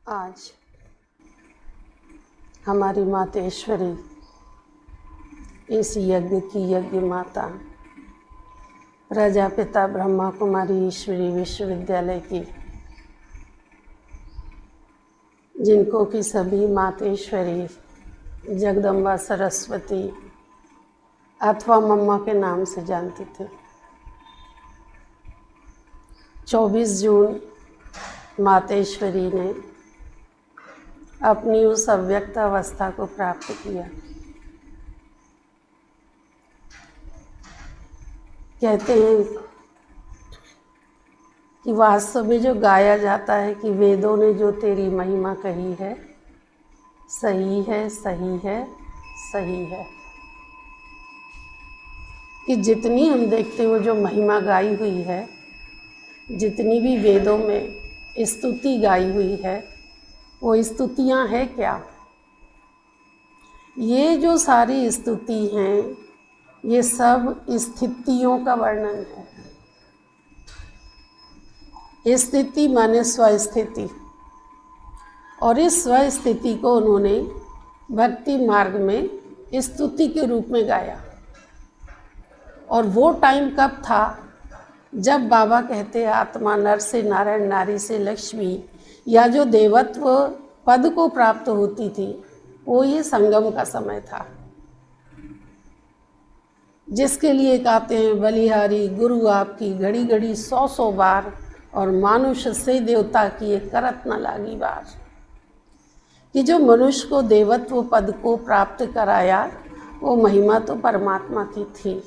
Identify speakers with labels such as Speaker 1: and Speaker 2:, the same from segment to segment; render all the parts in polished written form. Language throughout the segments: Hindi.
Speaker 1: आज हमारी मातेश्वरी इस यज्ञ की यज्ञ माता प्रजापिता ब्रह्मा कुमारी ईश्वरी विश्वविद्यालय की, जिनको कि सभी मातेश्वरी जगदम्बा सरस्वती अथवा मम्मा के नाम से जानती थे। 24 जून मातेश्वरी ने अपनी उस अव्यक्त अवस्था को प्राप्त किया। कहते हैं कि वास्तव में जो गाया जाता है कि वेदों ने जो तेरी महिमा कही है सही है, सही है, सही है। कि जितनी हम देखते हो जो महिमा गाई हुई है, जितनी भी वेदों में स्तुति गाई हुई है, वो स्तुतियाँ हैं क्या? ये जो सारी स्तुति हैं, ये सब स्थितियों का वर्णन है। स्थिति माने स्वस्थिति, और इस स्वस्थिति को उन्होंने भक्ति मार्ग में स्तुति के रूप में गाया। और वो टाइम कब था जब बाबा कहते आत्मा नर से नारायण, नारी से लक्ष्मी, या जो देवत्व पद को प्राप्त होती थी, वो ये संगम का समय था, जिसके लिए कहते हैं बलिहारी गुरु आपकी घड़ी घड़ी 100 बार, और मानुष से देवता की एक करत न लागी बार। कि जो मनुष्य को देवत्व पद को प्राप्त कराया, वो महिमा तो परमात्मा की थी,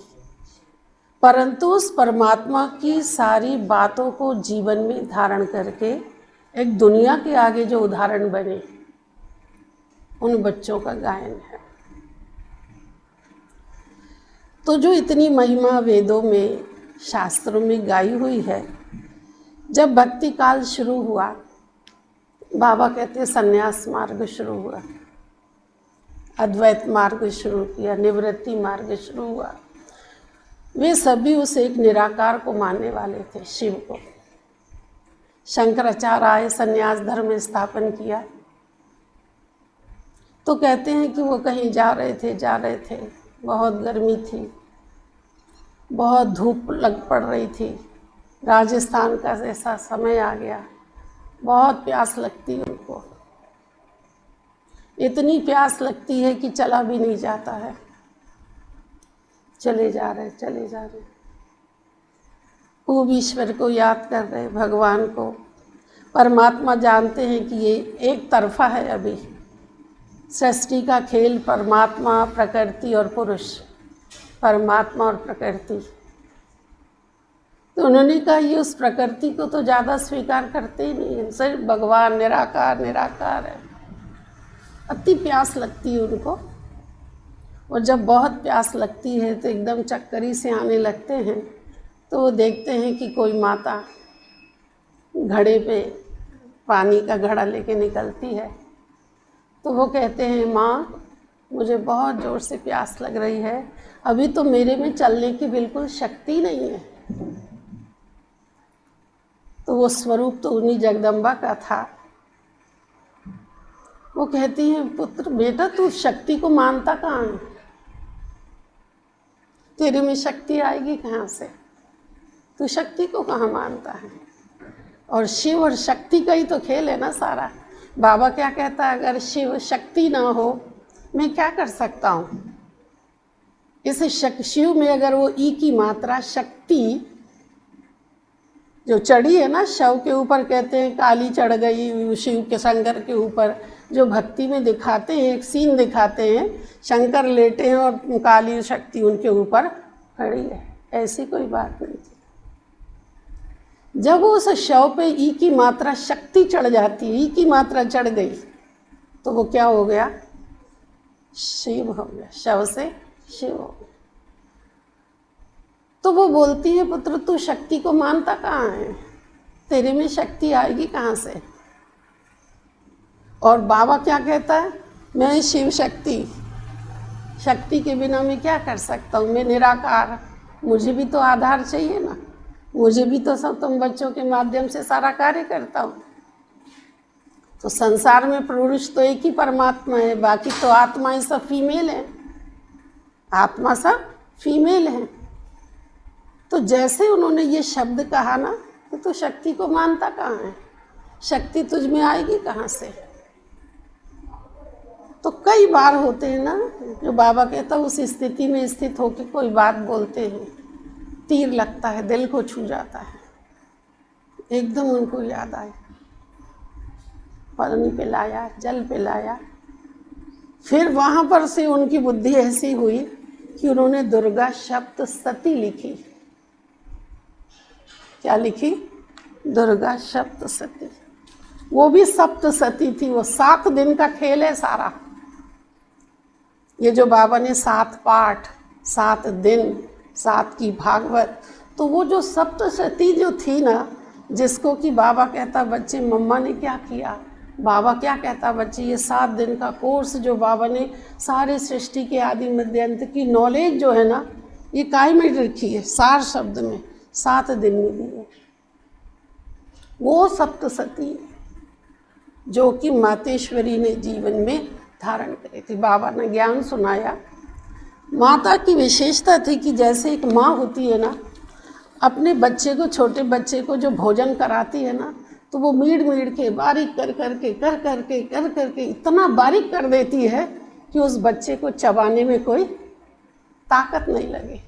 Speaker 1: परंतु उस परमात्मा की सारी बातों को जीवन में धारण करके एक दुनिया के आगे जो उदाहरण बने, उन बच्चों का गायन है। तो जो इतनी महिमा वेदों में शास्त्रों में गाई हुई है, जब भक्ति काल शुरू हुआ, बाबा कहते संन्यास मार्ग शुरू हुआ, अद्वैत मार्ग शुरू किया, निवृत्ति मार्ग शुरू हुआ। वे सभी उस एक निराकार को मानने वाले थे, शिव को। शंकराचार्य आए, संन्यास धर्म स्थापन किया। तो कहते हैं कि वो कहीं जा रहे थे, बहुत गर्मी थी, बहुत धूप लग पड़ रही थी, राजस्थान का ऐसा समय आ गया, बहुत प्यास लगती है उनको, इतनी प्यास लगती है कि चला भी नहीं जाता है। चले जा रहे खूब ईश्वर को याद कर रहे, भगवान को। परमात्मा जानते हैं कि ये एक तरफा है, अभी सृष्टि का खेल परमात्मा, प्रकृति और पुरुष, परमात्मा और प्रकृति। तो उन्होंने कहा ये उस प्रकृति को तो ज़्यादा स्वीकार करते ही नहीं, सिर्फ भगवान निराकार निराकार है। अति प्यास लगती है उनको, और जब बहुत प्यास लगती है तो एकदम चक्करी से आने लगते हैं। तो वो देखते हैं कि कोई माता घड़े पे पानी का घड़ा लेके निकलती है। तो वो कहते हैं माँ, मुझे बहुत ज़ोर से प्यास लग रही है, अभी तो मेरे में चलने की बिल्कुल शक्ति नहीं है। तो वो स्वरूप तो उन्हीं जगदम्बा का था। वो कहती हैं पुत्र बेटा, तू शक्ति को मानता कहाँ है? तेरे में शक्ति आएगी कहाँ से? तू शक्ति को कहाँ मानता है? और शिव और शक्ति का ही तो खेल है ना सारा। बाबा क्या कहता है, अगर शिव शक्ति ना हो मैं क्या कर सकता हूँ? इस शिव में अगर वो ई की मात्रा शक्ति जो चढ़ी है ना शव के ऊपर, कहते हैं काली चढ़ गई शिव के शंकर के ऊपर, जो भक्ति में दिखाते हैं, एक सीन दिखाते हैं, शंकर लेटे हैं और काली शक्ति उनके ऊपर खड़ी है। ऐसी कोई बात नहीं थी। जब उस शव पे ई की मात्रा शक्ति चढ़ जाती है, ई की मात्रा चढ़ गई, तो वो क्या हो गया? शिव हो गया, शव से शिव हो गया। तो वो बोलती है पुत्र तू शक्ति को मानता कहाँ है? तेरे में शक्ति आएगी कहाँ से? और बाबा क्या कहता है, मैं शिव शक्ति, शक्ति के बिना मैं क्या कर सकता हूँ? मैं निराकार, मुझे भी तो आधार चाहिए ना, मुझे भी तो सब तुम बच्चों के माध्यम से सारा कार्य करता हूँ। तो संसार में पुरुष तो एक ही परमात्मा है, बाकी तो आत्माएं सब फीमेल हैं, आत्मा सब फीमेल हैं। तो जैसे उन्होंने ये शब्द कहा ना, तो शक्ति को मानता कहाँ है? शक्ति तुझ में आएगी कहाँ से? तो कई बार होते हैं ना जो बाबा कहता उस स्थिति में स्थित होकर कोई बात बोलते हैं, तीर लगता है, दिल को छू जाता है। एकदम उनको याद आया, पानी पिलाया, जल पिलाया। फिर वहाँ पर से उनकी बुद्धि ऐसी हुई कि उन्होंने दुर्गा शब्द सती लिखी। क्या लिखी? दुर्गा शब्द सती। वो भी सप्त सती थी, वो 7 दिन का खेल है सारा। ये जो बाबा ने 7 पाठ, 7 दिन, 7 की भागवत, तो वो जो सप्त सती जो थी ना, जिसको कि बाबा कहता बच्चे मम्मा ने क्या किया, बाबा क्या कहता बच्चे, ये 7 दिन का कोर्स जो बाबा ने सारे सृष्टि के आदि मध्य अंत की नॉलेज जो है ना, ये काय में रखी है, सार शब्द में 7 दिन में दी है। वो सप्तसती जो कि मातेश्वरी ने जीवन में धारण करी थी। बाबा ने ज्ञान सुनाया। माता की विशेषता थी कि जैसे एक माँ होती है ना, अपने बच्चे को, छोटे बच्चे को जो भोजन कराती है ना, तो वो मीड़ के बारीक कर करके इतना बारीक कर देती है कि उस बच्चे को चबाने में कोई ताकत नहीं लगे,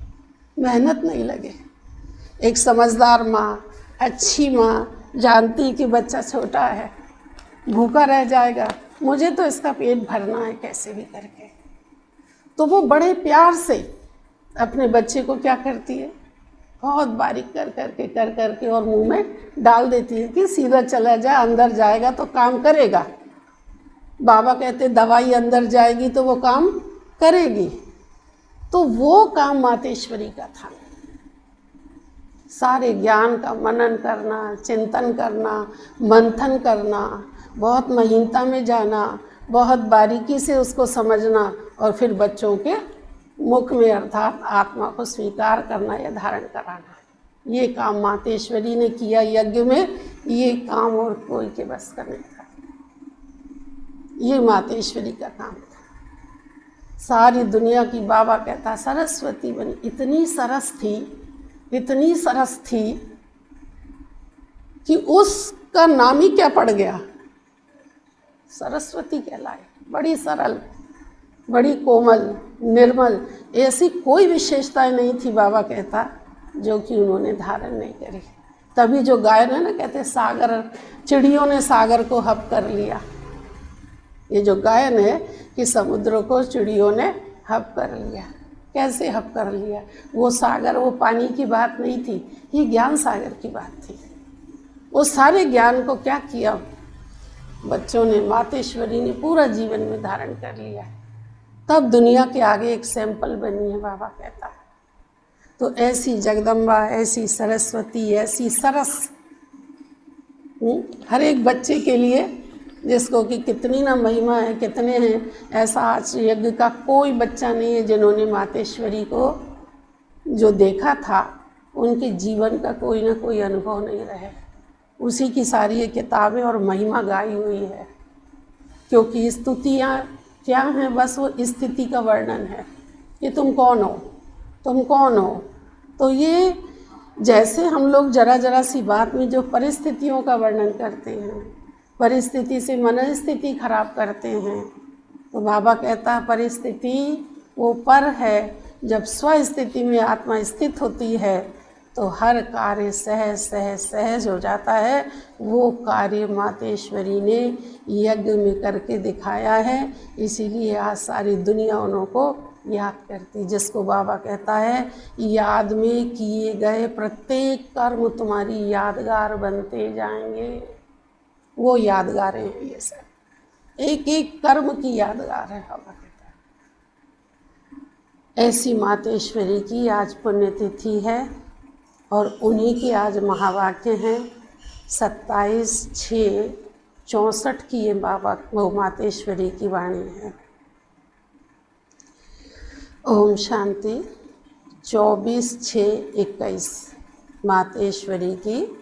Speaker 1: मेहनत नहीं लगे। एक समझदार माँ, अच्छी माँ जानती कि बच्चा छोटा है, भूखा रह जाएगा, मुझे तो इसका पेट भरना है कैसे भी करके, तो वो बड़े प्यार से अपने बच्चे को क्या करती है, बहुत बारीक कर करके और मुंह में डाल देती है कि सीधा चला जाए, अंदर जाएगा तो काम करेगा। बाबा कहते दवाई अंदर जाएगी तो वो काम करेगी। तो वो काम मातेश्वरी का था, सारे ज्ञान का मनन करना, चिंतन करना, मंथन करना, बहुत महीनता में जाना, बहुत बारीकी से उसको समझना और फिर बच्चों के मुख में अर्थात आत्मा को स्वीकार करना या धारण कराना। ये काम मातेश्वरी ने किया यज्ञ में। ये काम और कोई के बस का नहीं था, ये मातेश्वरी का काम था। सारी दुनिया की बाबा कहता सरस्वती बनी, इतनी सरस थी, इतनी सरस थी कि उसका नाम ही क्या पड़ गया, सरस्वती कहलाए। बड़ी सरल, बड़ी कोमल, निर्मल, ऐसी कोई विशेषताएं नहीं थी बाबा कहता जो कि उन्होंने धारण नहीं करी। तभी जो गायन है ना, कहते सागर, चिड़ियों ने सागर को हब कर लिया। ये जो गायन है कि समुद्र को चिड़ियों ने हब कर लिया। कैसे हब कर लिया? वो सागर, वो पानी की बात नहीं थी, ये ज्ञान सागर की बात थी। वो सारे ज्ञान को क्या किया बच्चों ने, मातेश्वरी ने पूरा जीवन में धारण कर लिया। तब दुनिया के आगे एक सैंपल बनी है, बाबा कहता है। तो ऐसी जगदम्बा, ऐसी सरस्वती, ऐसी सरस हर एक बच्चे के लिए, जिसको कि कितनी ना महिमा है, कितने हैं, ऐसा आज यज्ञ का कोई बच्चा नहीं है जिन्होंने मातेश्वरी को जो देखा था, उनके जीवन का कोई ना कोई अनुभव नहीं रहे। उसी की सारी ये किताबें और महिमा गाई हुई है, क्योंकि स्तुतियाँ क्या हैं, बस वो स्थिति का वर्णन है कि तुम कौन हो, तुम कौन हो। तो ये जैसे हम लोग जरा जरा सी बात में जो परिस्थितियों का वर्णन करते हैं, परिस्थिति से मनस्थिति खराब करते हैं, तो बाबा कहता है परिस्थिति वो पर है, जब स्वस्थिति में आत्मा स्थित होती है तो हर कार्य सहज सहज सहज हो जाता है। वो कार्य मातेश्वरी ने यज्ञ में करके दिखाया है, इसीलिए आज सारी दुनिया उनको याद करती, जिसको बाबा कहता है याद में किए गए प्रत्येक कर्म तुम्हारी यादगार बनते जाएंगे। वो यादगारें हैं ये सब, एक एक कर्म की यादगार है बाबा कहता है। ऐसी मातेश्वरी की आज पुण्यतिथि है और उन्हीं की आज महावाक्य हैं। 27/6/64 की ये बाबा वो मातेश्वरी की वाणी है। ओम शांति। 24/6/21 मातेश्वरी की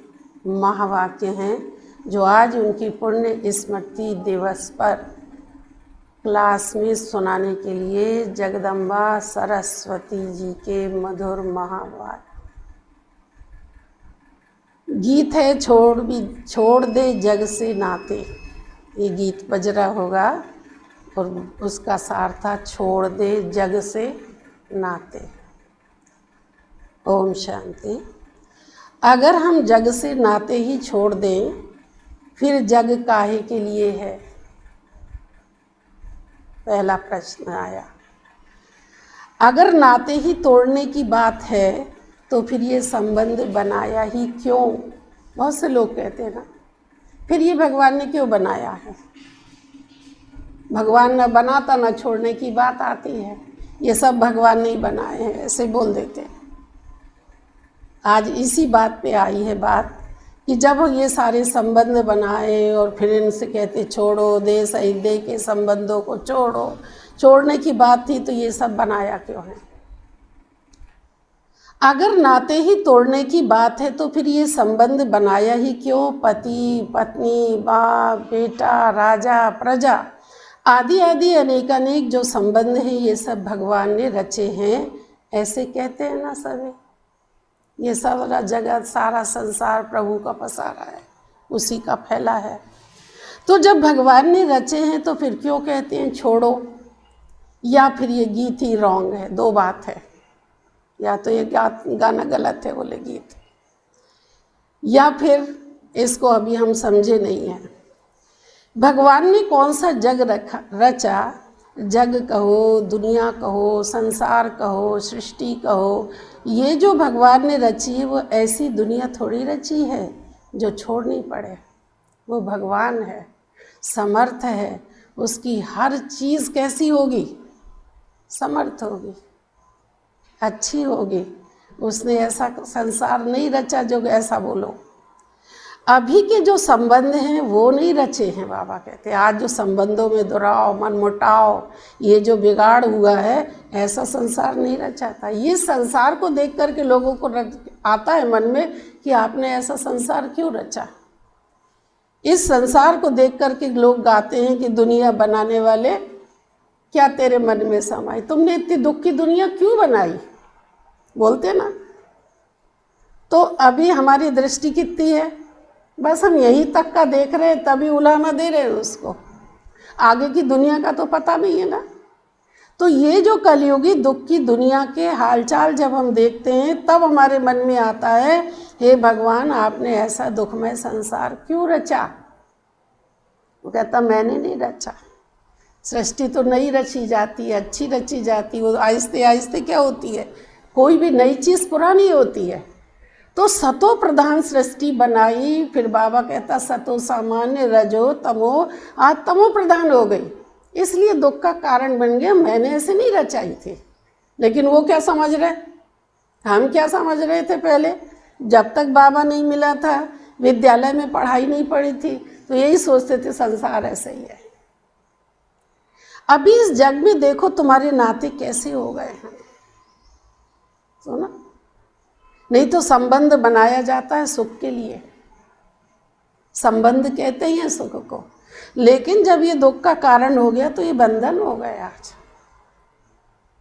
Speaker 1: महावाक्य हैं। जो आज उनकी पुण्य स्मृति दिवस पर क्लास में सुनाने के लिए जगदम्बा सरस्वती जी के मधुर महावाक्य गीत है। छोड़ दे जग से नाते, ये गीत बज रहा होगा और उसका सार था छोड़ दे जग से नाते। ओम शांति। अगर हम जग से नाते ही छोड़ दें फिर जग काहे के लिए है, पहला प्रश्न आया। अगर नाते ही तोड़ने की बात है तो फिर ये संबंध बनाया ही क्यों? बहुत से लोग कहते हैं ना, फिर ये भगवान ने क्यों बनाया है? भगवान न बनाता न छोड़ने की बात आती है, ये सब भगवान ने ही बनाए हैं, ऐसे बोल देते हैं। आज इसी बात पे आई है बात कि जब ये सारे संबंध बनाए और फिर इनसे कहते छोड़ो, देश अयोध्या के संबंधों को छोड़ो, छोड़ने की बात थी तो ये सब बनाया क्यों है? अगर नाते ही तोड़ने की बात है तो फिर ये संबंध बनाया ही क्यों? पति पत्नी, बाप बेटा, राजा प्रजा आदि आदि अनेकानेक जो संबंध हैं ये सब भगवान ने रचे हैं, ऐसे कहते हैं ना सभी। ये सारा जगत, सारा संसार प्रभु का पसारा है, उसी का फैला है। तो जब भगवान ने रचे हैं तो फिर क्यों कहते हैं छोड़ो? या फिर ये गीत ही रॉन्ग है? दो बात है, या तो ये गाना गलत है बोले गीत, या फिर इसको अभी हम समझे नहीं हैं। भगवान ने कौन सा जग रचा? जग कहो, दुनिया कहो, संसार कहो, सृष्टि कहो, ये जो भगवान ने रची है वो ऐसी दुनिया थोड़ी रची है जो छोड़नी पड़े। वो भगवान है, समर्थ है, उसकी हर चीज़ कैसी होगी? समर्थ होगी, अच्छी होगी। उसने ऐसा संसार नहीं रचा जो ऐसा बोलो। अभी के जो संबंध हैं वो नहीं रचे हैं, बाबा कहते हैं। आज जो संबंधों में दुराव, मनमुटाव, ये जो बिगाड़ हुआ है, ऐसा संसार नहीं रचा था। ये संसार को देख करके लोगों को आता है मन में कि आपने ऐसा संसार क्यों रचा। इस संसार को देख करके लोग गाते हैं कि दुनिया बनाने वाले क्या तेरे मन में समाई, तुमने इतनी दुख की दुनिया क्यों बनाई, बोलते ना। तो अभी हमारी दृष्टि कितनी है, बस हम यही तक का देख रहे हैं, तभी उलाहना दे रहे हैं उसको। आगे की दुनिया का तो पता नहीं है ना। तो ये जो कलयुगी दुख की दुनिया के हालचाल जब हम देखते हैं तब हमारे मन में आता है, हे भगवान आपने ऐसा दुखमय संसार क्यों रचा? वो कहता मैंने नहीं रचा। सृष्टि तो नई रची जाती है, अच्छी रची जाती है, वो आहिस्ते आहिस्ते क्या होती है, कोई भी नई चीज़ पुरानी होती है। तो सतो प्रधान सृष्टि बनाई, फिर बाबा कहता सतो सामान्य, रजो तमो, आज तमो प्रधान हो गई, इसलिए दुख का कारण बन गया। मैंने ऐसे नहीं रचाई थी। लेकिन वो क्या समझ रहे, हम क्या समझ रहे थे पहले, जब तक बाबा नहीं मिला था, विद्यालय में पढ़ाई नहीं पड़ी थी, तो यही सोचते थे संसार ऐसे ही है। अभी इस जग में देखो तुम्हारे नाते कैसे हो गए हैं, सुना। नहीं तो संबंध बनाया जाता है सुख के लिए, संबंध कहते हैं सुख को, लेकिन जब ये दुख का कारण हो गया तो ये बंधन हो गया। आज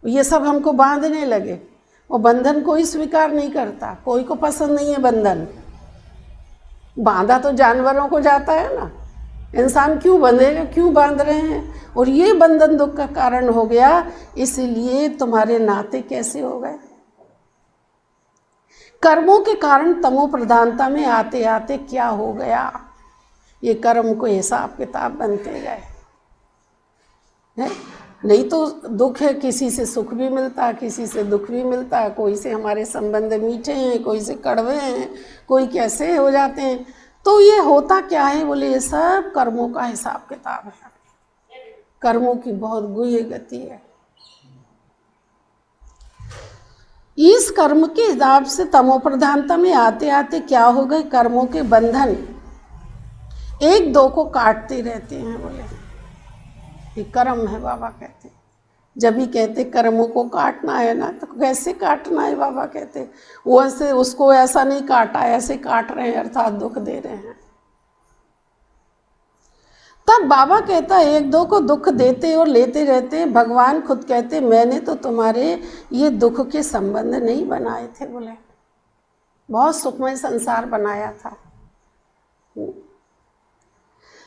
Speaker 1: ये सब हमको बांधने लगे, वो बंधन कोई स्वीकार नहीं करता, कोई को पसंद नहीं है बंधन। बांधा तो जानवरों को जाता है ना, इंसान क्यों बंधेगा, क्यों बांध रहे हैं? और ये बंधन दुख का कारण हो गया, इसलिए तुम्हारे नाते कैसे हो गए? कर्मों के कारण तमो प्रधानता में आते आते क्या हो गया, ये कर्म को हिसाब किताब बनते गए है। नहीं तो दुख है, किसी से सुख भी मिलता है, किसी से दुख भी मिलता है, कोई से हमारे संबंध मीठे हैं, कोई से कड़वे हैं, कोई कैसे हो जाते हैं। तो ये होता क्या है, बोले ये सब कर्मों का हिसाब किताब है, कर्मों की बहुत गुह्य गति है। इस कर्म के हिसाब से तमो प्रधानता में आते आते क्या हो गए, कर्मों के बंधन एक दो को काटते रहते हैं। बोले ये कर्म है, बाबा कहते। जब भी कहते कर्मों को काटना है ना, तो कैसे काटना है, बाबा कहते वो ऐसे, उसको ऐसा नहीं काटा, ऐसे काट रहे हैं, अर्थात दुख दे रहे हैं। तब बाबा कहता है एक दो को दुख देते और लेते रहते। भगवान खुद कहते मैंने तो तुम्हारे ये दुख के संबंध नहीं बनाए थे, बोले बहुत सुखमय संसार बनाया था।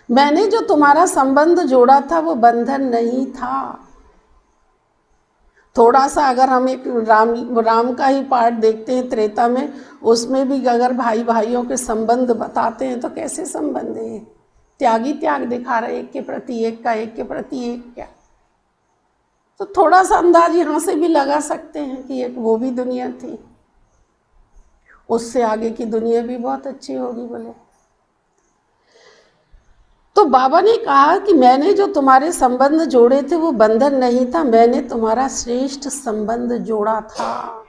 Speaker 1: मैंने जो तुम्हारा संबंध जोड़ा था वो बंधन नहीं था। थोड़ा सा अगर हम एक राम का ही पार्ट देखते हैं त्रेता में, उसमें भी अगर भाई भाइयों के संबंध बताते हैं तो कैसे संबंध है, त्यागी त्याग दिखा रहे एक के प्रति एक का, एक के प्रति एक क्या। तो थोड़ा सा अंदाज यहाँ से भी लगा सकते हैं कि एक वो भी दुनिया थी, उससे आगे की दुनिया भी बहुत अच्छी होगी बोले। तो बाबा ने कहा कि मैंने जो तुम्हारे संबंध जोड़े थे वो बंधन नहीं था, मैंने तुम्हारा श्रेष्ठ संबंध जोड़ा था।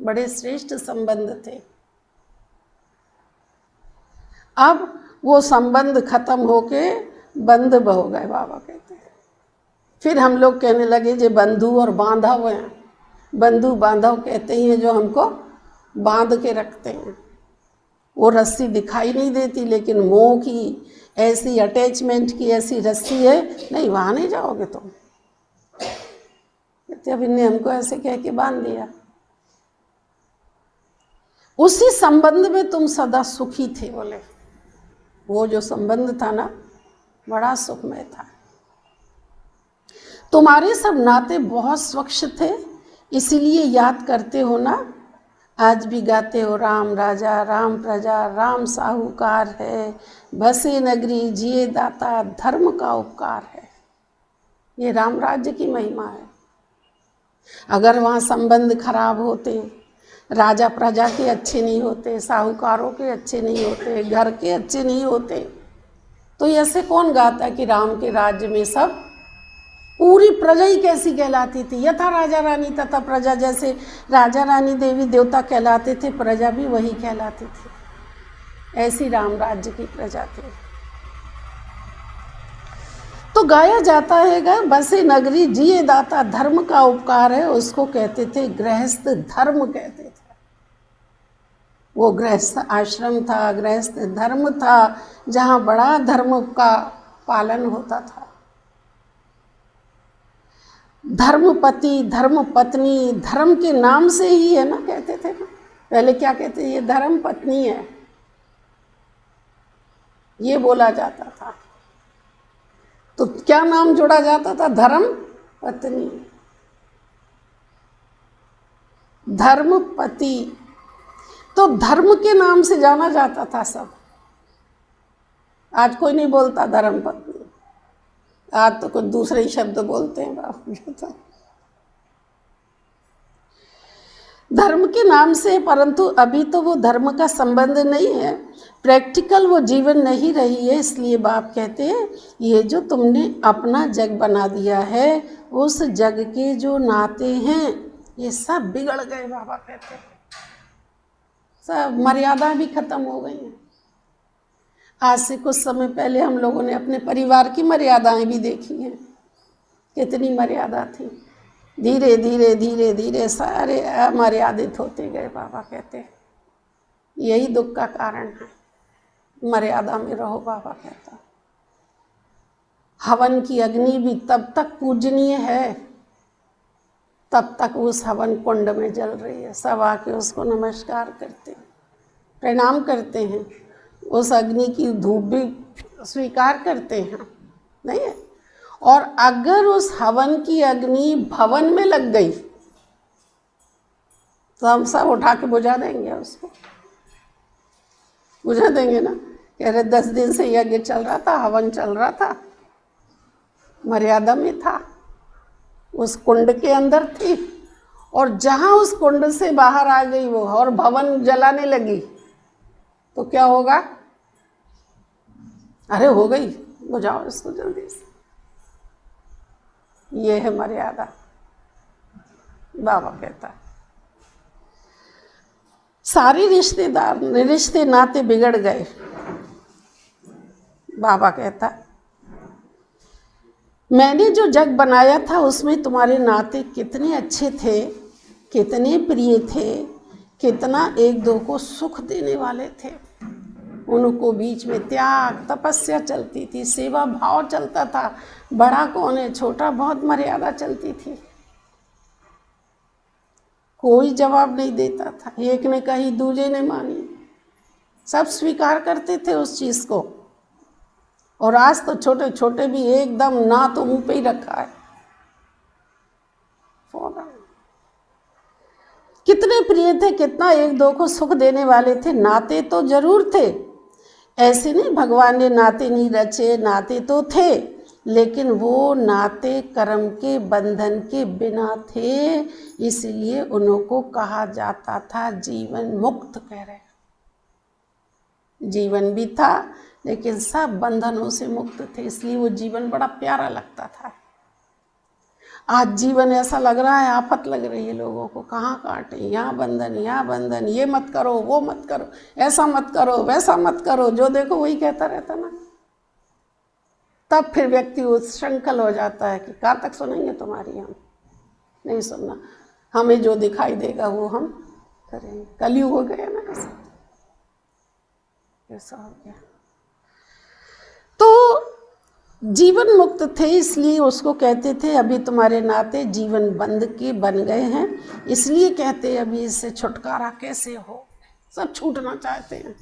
Speaker 1: बड़े श्रेष्ठ संबंध थे। अब वो संबंध खत्म होके बंध हो गए, बाबा कहते हैं। फिर हम लोग कहने लगे जे बंधु और बांधव हैं। बंधु बांधव कहते हैं जो हमको बांध के रखते हैं। वो रस्सी दिखाई नहीं देती, लेकिन मोह की ऐसी अटैचमेंट की ऐसी रस्सी है, नहीं वहाँ नहीं जाओगे तुम। कहते अब इनने हमको ऐसे कह के बांध दिया। उसी संबंध में तुम सदा सुखी थे बोले। वो जो संबंध था ना बड़ा सुखमय था। तुम्हारे सब नाते बहुत स्वच्छ थे, इसीलिए याद करते हो ना। आज भी गाते हो राम राजा राम प्रजा राम साहूकार है, बसे नगरी जिए दाता धर्म का उपकार है। ये राम राज्य की महिमा है। अगर वहाँ संबंध खराब होते, राजा प्रजा के अच्छे नहीं होते, साहूकारों के अच्छे नहीं होते, घर के अच्छे नहीं होते, तो ऐसे कौन गाता कि राम के राज्य में सब पूरी प्रजा ही कैसी कहलाती थी। यथा राजा रानी तथा प्रजा, जैसे राजा रानी देवी देवता कहलाते थे, प्रजा भी वही कहलाती थी। ऐसी राम राज्य की प्रजा थी। तो गाया जाता है बसे नगरी जिए दाता धर्म का उपकार है, उसको कहते थे गृहस्थ धर्म कहते थे। वो गृहस्थ आश्रम था, गृहस्थ धर्म था, जहाँ बड़ा धर्म का पालन होता था। धर्मपति धर्म पत्नी, धर्म के नाम से ही है ना, कहते थे ना। पहले क्या कहते थे, ये धर्म पत्नी है, ये बोला जाता था। तो क्या नाम जोड़ा जाता था, धर्म पत्नी, धर्मपति। तो धर्म के नाम से जाना जाता था सब। आज कोई नहीं बोलता धर्म पत्नी, आज तो कुछ दूसरे ही शब्द बोलते हैं बाबू। धर्म के नाम से, परंतु अभी तो वो धर्म का संबंध नहीं है, प्रैक्टिकल वो जीवन नहीं रही है। इसलिए बाप कहते हैं ये जो तुमने अपना जग बना दिया है, उस जग के जो नाते हैं ये सब बिगड़ गए। बाबा कहते हैं सब मर्यादा भी खत्म हो गई हैं। आज से कुछ समय पहले हम लोगों ने अपने परिवार की मर्यादाएं भी देखी हैं, कितनी मर्यादा थी। धीरे धीरे धीरे धीरे सारे अमर्यादित होते गए। बाबा कहते हैं यही दुख का कारण है, मर्यादा में रहो। बाबा कहता हवन की अग्नि भी तब तक पूजनीय है तब तक उस हवन कुंड में जल रही है। सब आके उसको नमस्कार करते हैं, प्रणाम करते हैं, उस अग्नि की धूप भी स्वीकार करते हैं, नहीं है। और अगर उस हवन की अग्नि भवन में लग गई तो हम सब उठा के बुझा देंगे, उसको बुझा देंगे ना। कह रहे 10 दिन से यज्ञ चल रहा था, हवन चल रहा था, मर्यादा में था, उस कुंड के अंदर थी, और जहां उस कुंड से बाहर आ गई वो और भवन जलाने लगी तो क्या होगा, अरे हो गई, बुझाओ इसको जल्दी से। ये है मर्यादा। बाबा कहता है सारे रिश्ते नाते बिगड़ गए। बाबा कहता मैंने जो जग बनाया था उसमें तुम्हारे नाते कितने अच्छे थे, कितने प्रिय थे, कितना एक दो को सुख देने वाले थे। उनको बीच में त्याग तपस्या चलती थी, सेवा भाव चलता था। बड़ा कौन है छोटा, बहुत मर्यादा चलती थी। कोई जवाब नहीं देता था, एक ने कही दूजे ने मानी, सब स्वीकार करते थे उस चीज को। और आज तो छोटे छोटे भी एकदम ना तो मुंह पे ही रखा है। कितने प्रिय थे, कितना एक दो को सुख देने वाले थे। नाते तो जरूर थे, ऐसे नहीं भगवान ने नाते नहीं रचे, नाते तो थे, लेकिन वो नाते कर्म के बंधन के बिना थे, इसलिए उनको कहा जाता था जीवन मुक्त। कह रहे जीवन भी था लेकिन सब बंधनों से मुक्त थे, इसलिए वो जीवन बड़ा प्यारा लगता था। आज जीवन ऐसा लग रहा है, आफत लग रही है लोगों को, कहाँ काटे, यहाँ बंधन, ये मत करो वो मत करो, ऐसा मत करो वैसा मत करो, जो देखो वही कहता रहता ना। तब फिर व्यक्ति उच्छृंखल हो जाता है कि कहाँ तक सुनेंगे तुम्हारी, हम नहीं सुनना, हमें जो दिखाई देगा वो हम करेंगे। कलयुग हो गया ना, ऐसा हो गया। तो जीवन मुक्त थे, इसलिए उसको कहते थे अभी तुम्हारे नाते जीवन बंध के बन गए हैं, इसलिए कहते अभी इससे छुटकारा कैसे हो। सब छूटना चाहते हैं,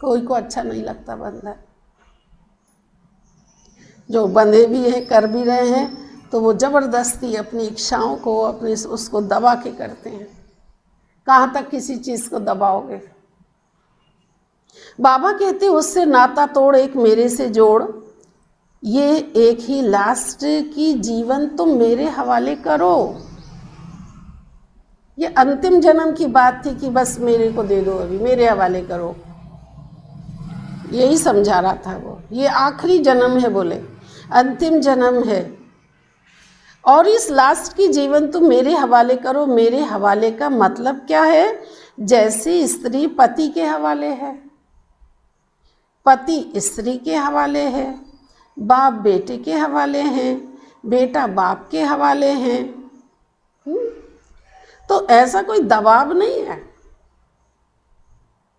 Speaker 1: कोई को अच्छा नहीं लगता बंधन। जो बंधे भी हैं कर भी रहे हैं तो वो जबरदस्ती अपनी इच्छाओं को अपने उसको दबा के करते हैं। कहाँ तक किसी चीज को दबाओगे। बाबा कहते उससे नाता तोड़ एक मेरे से जोड़, ये एक ही लास्ट की जीवन तुम मेरे हवाले करो। ये अंतिम जन्म की बात थी कि बस मेरे को दे दो, अभी मेरे हवाले करो, यही समझा रहा था वो। ये आखिरी जन्म है, बोले अंतिम जन्म है, और इस लास्ट की जीवन तुम मेरे हवाले करो। मेरे हवाले का मतलब क्या है, जैसे स्त्री पति के हवाले है, पति स्त्री के हवाले है, बाप बेटे के हवाले हैं, बेटा बाप के हवाले हैं। तो ऐसा कोई दबाव नहीं है।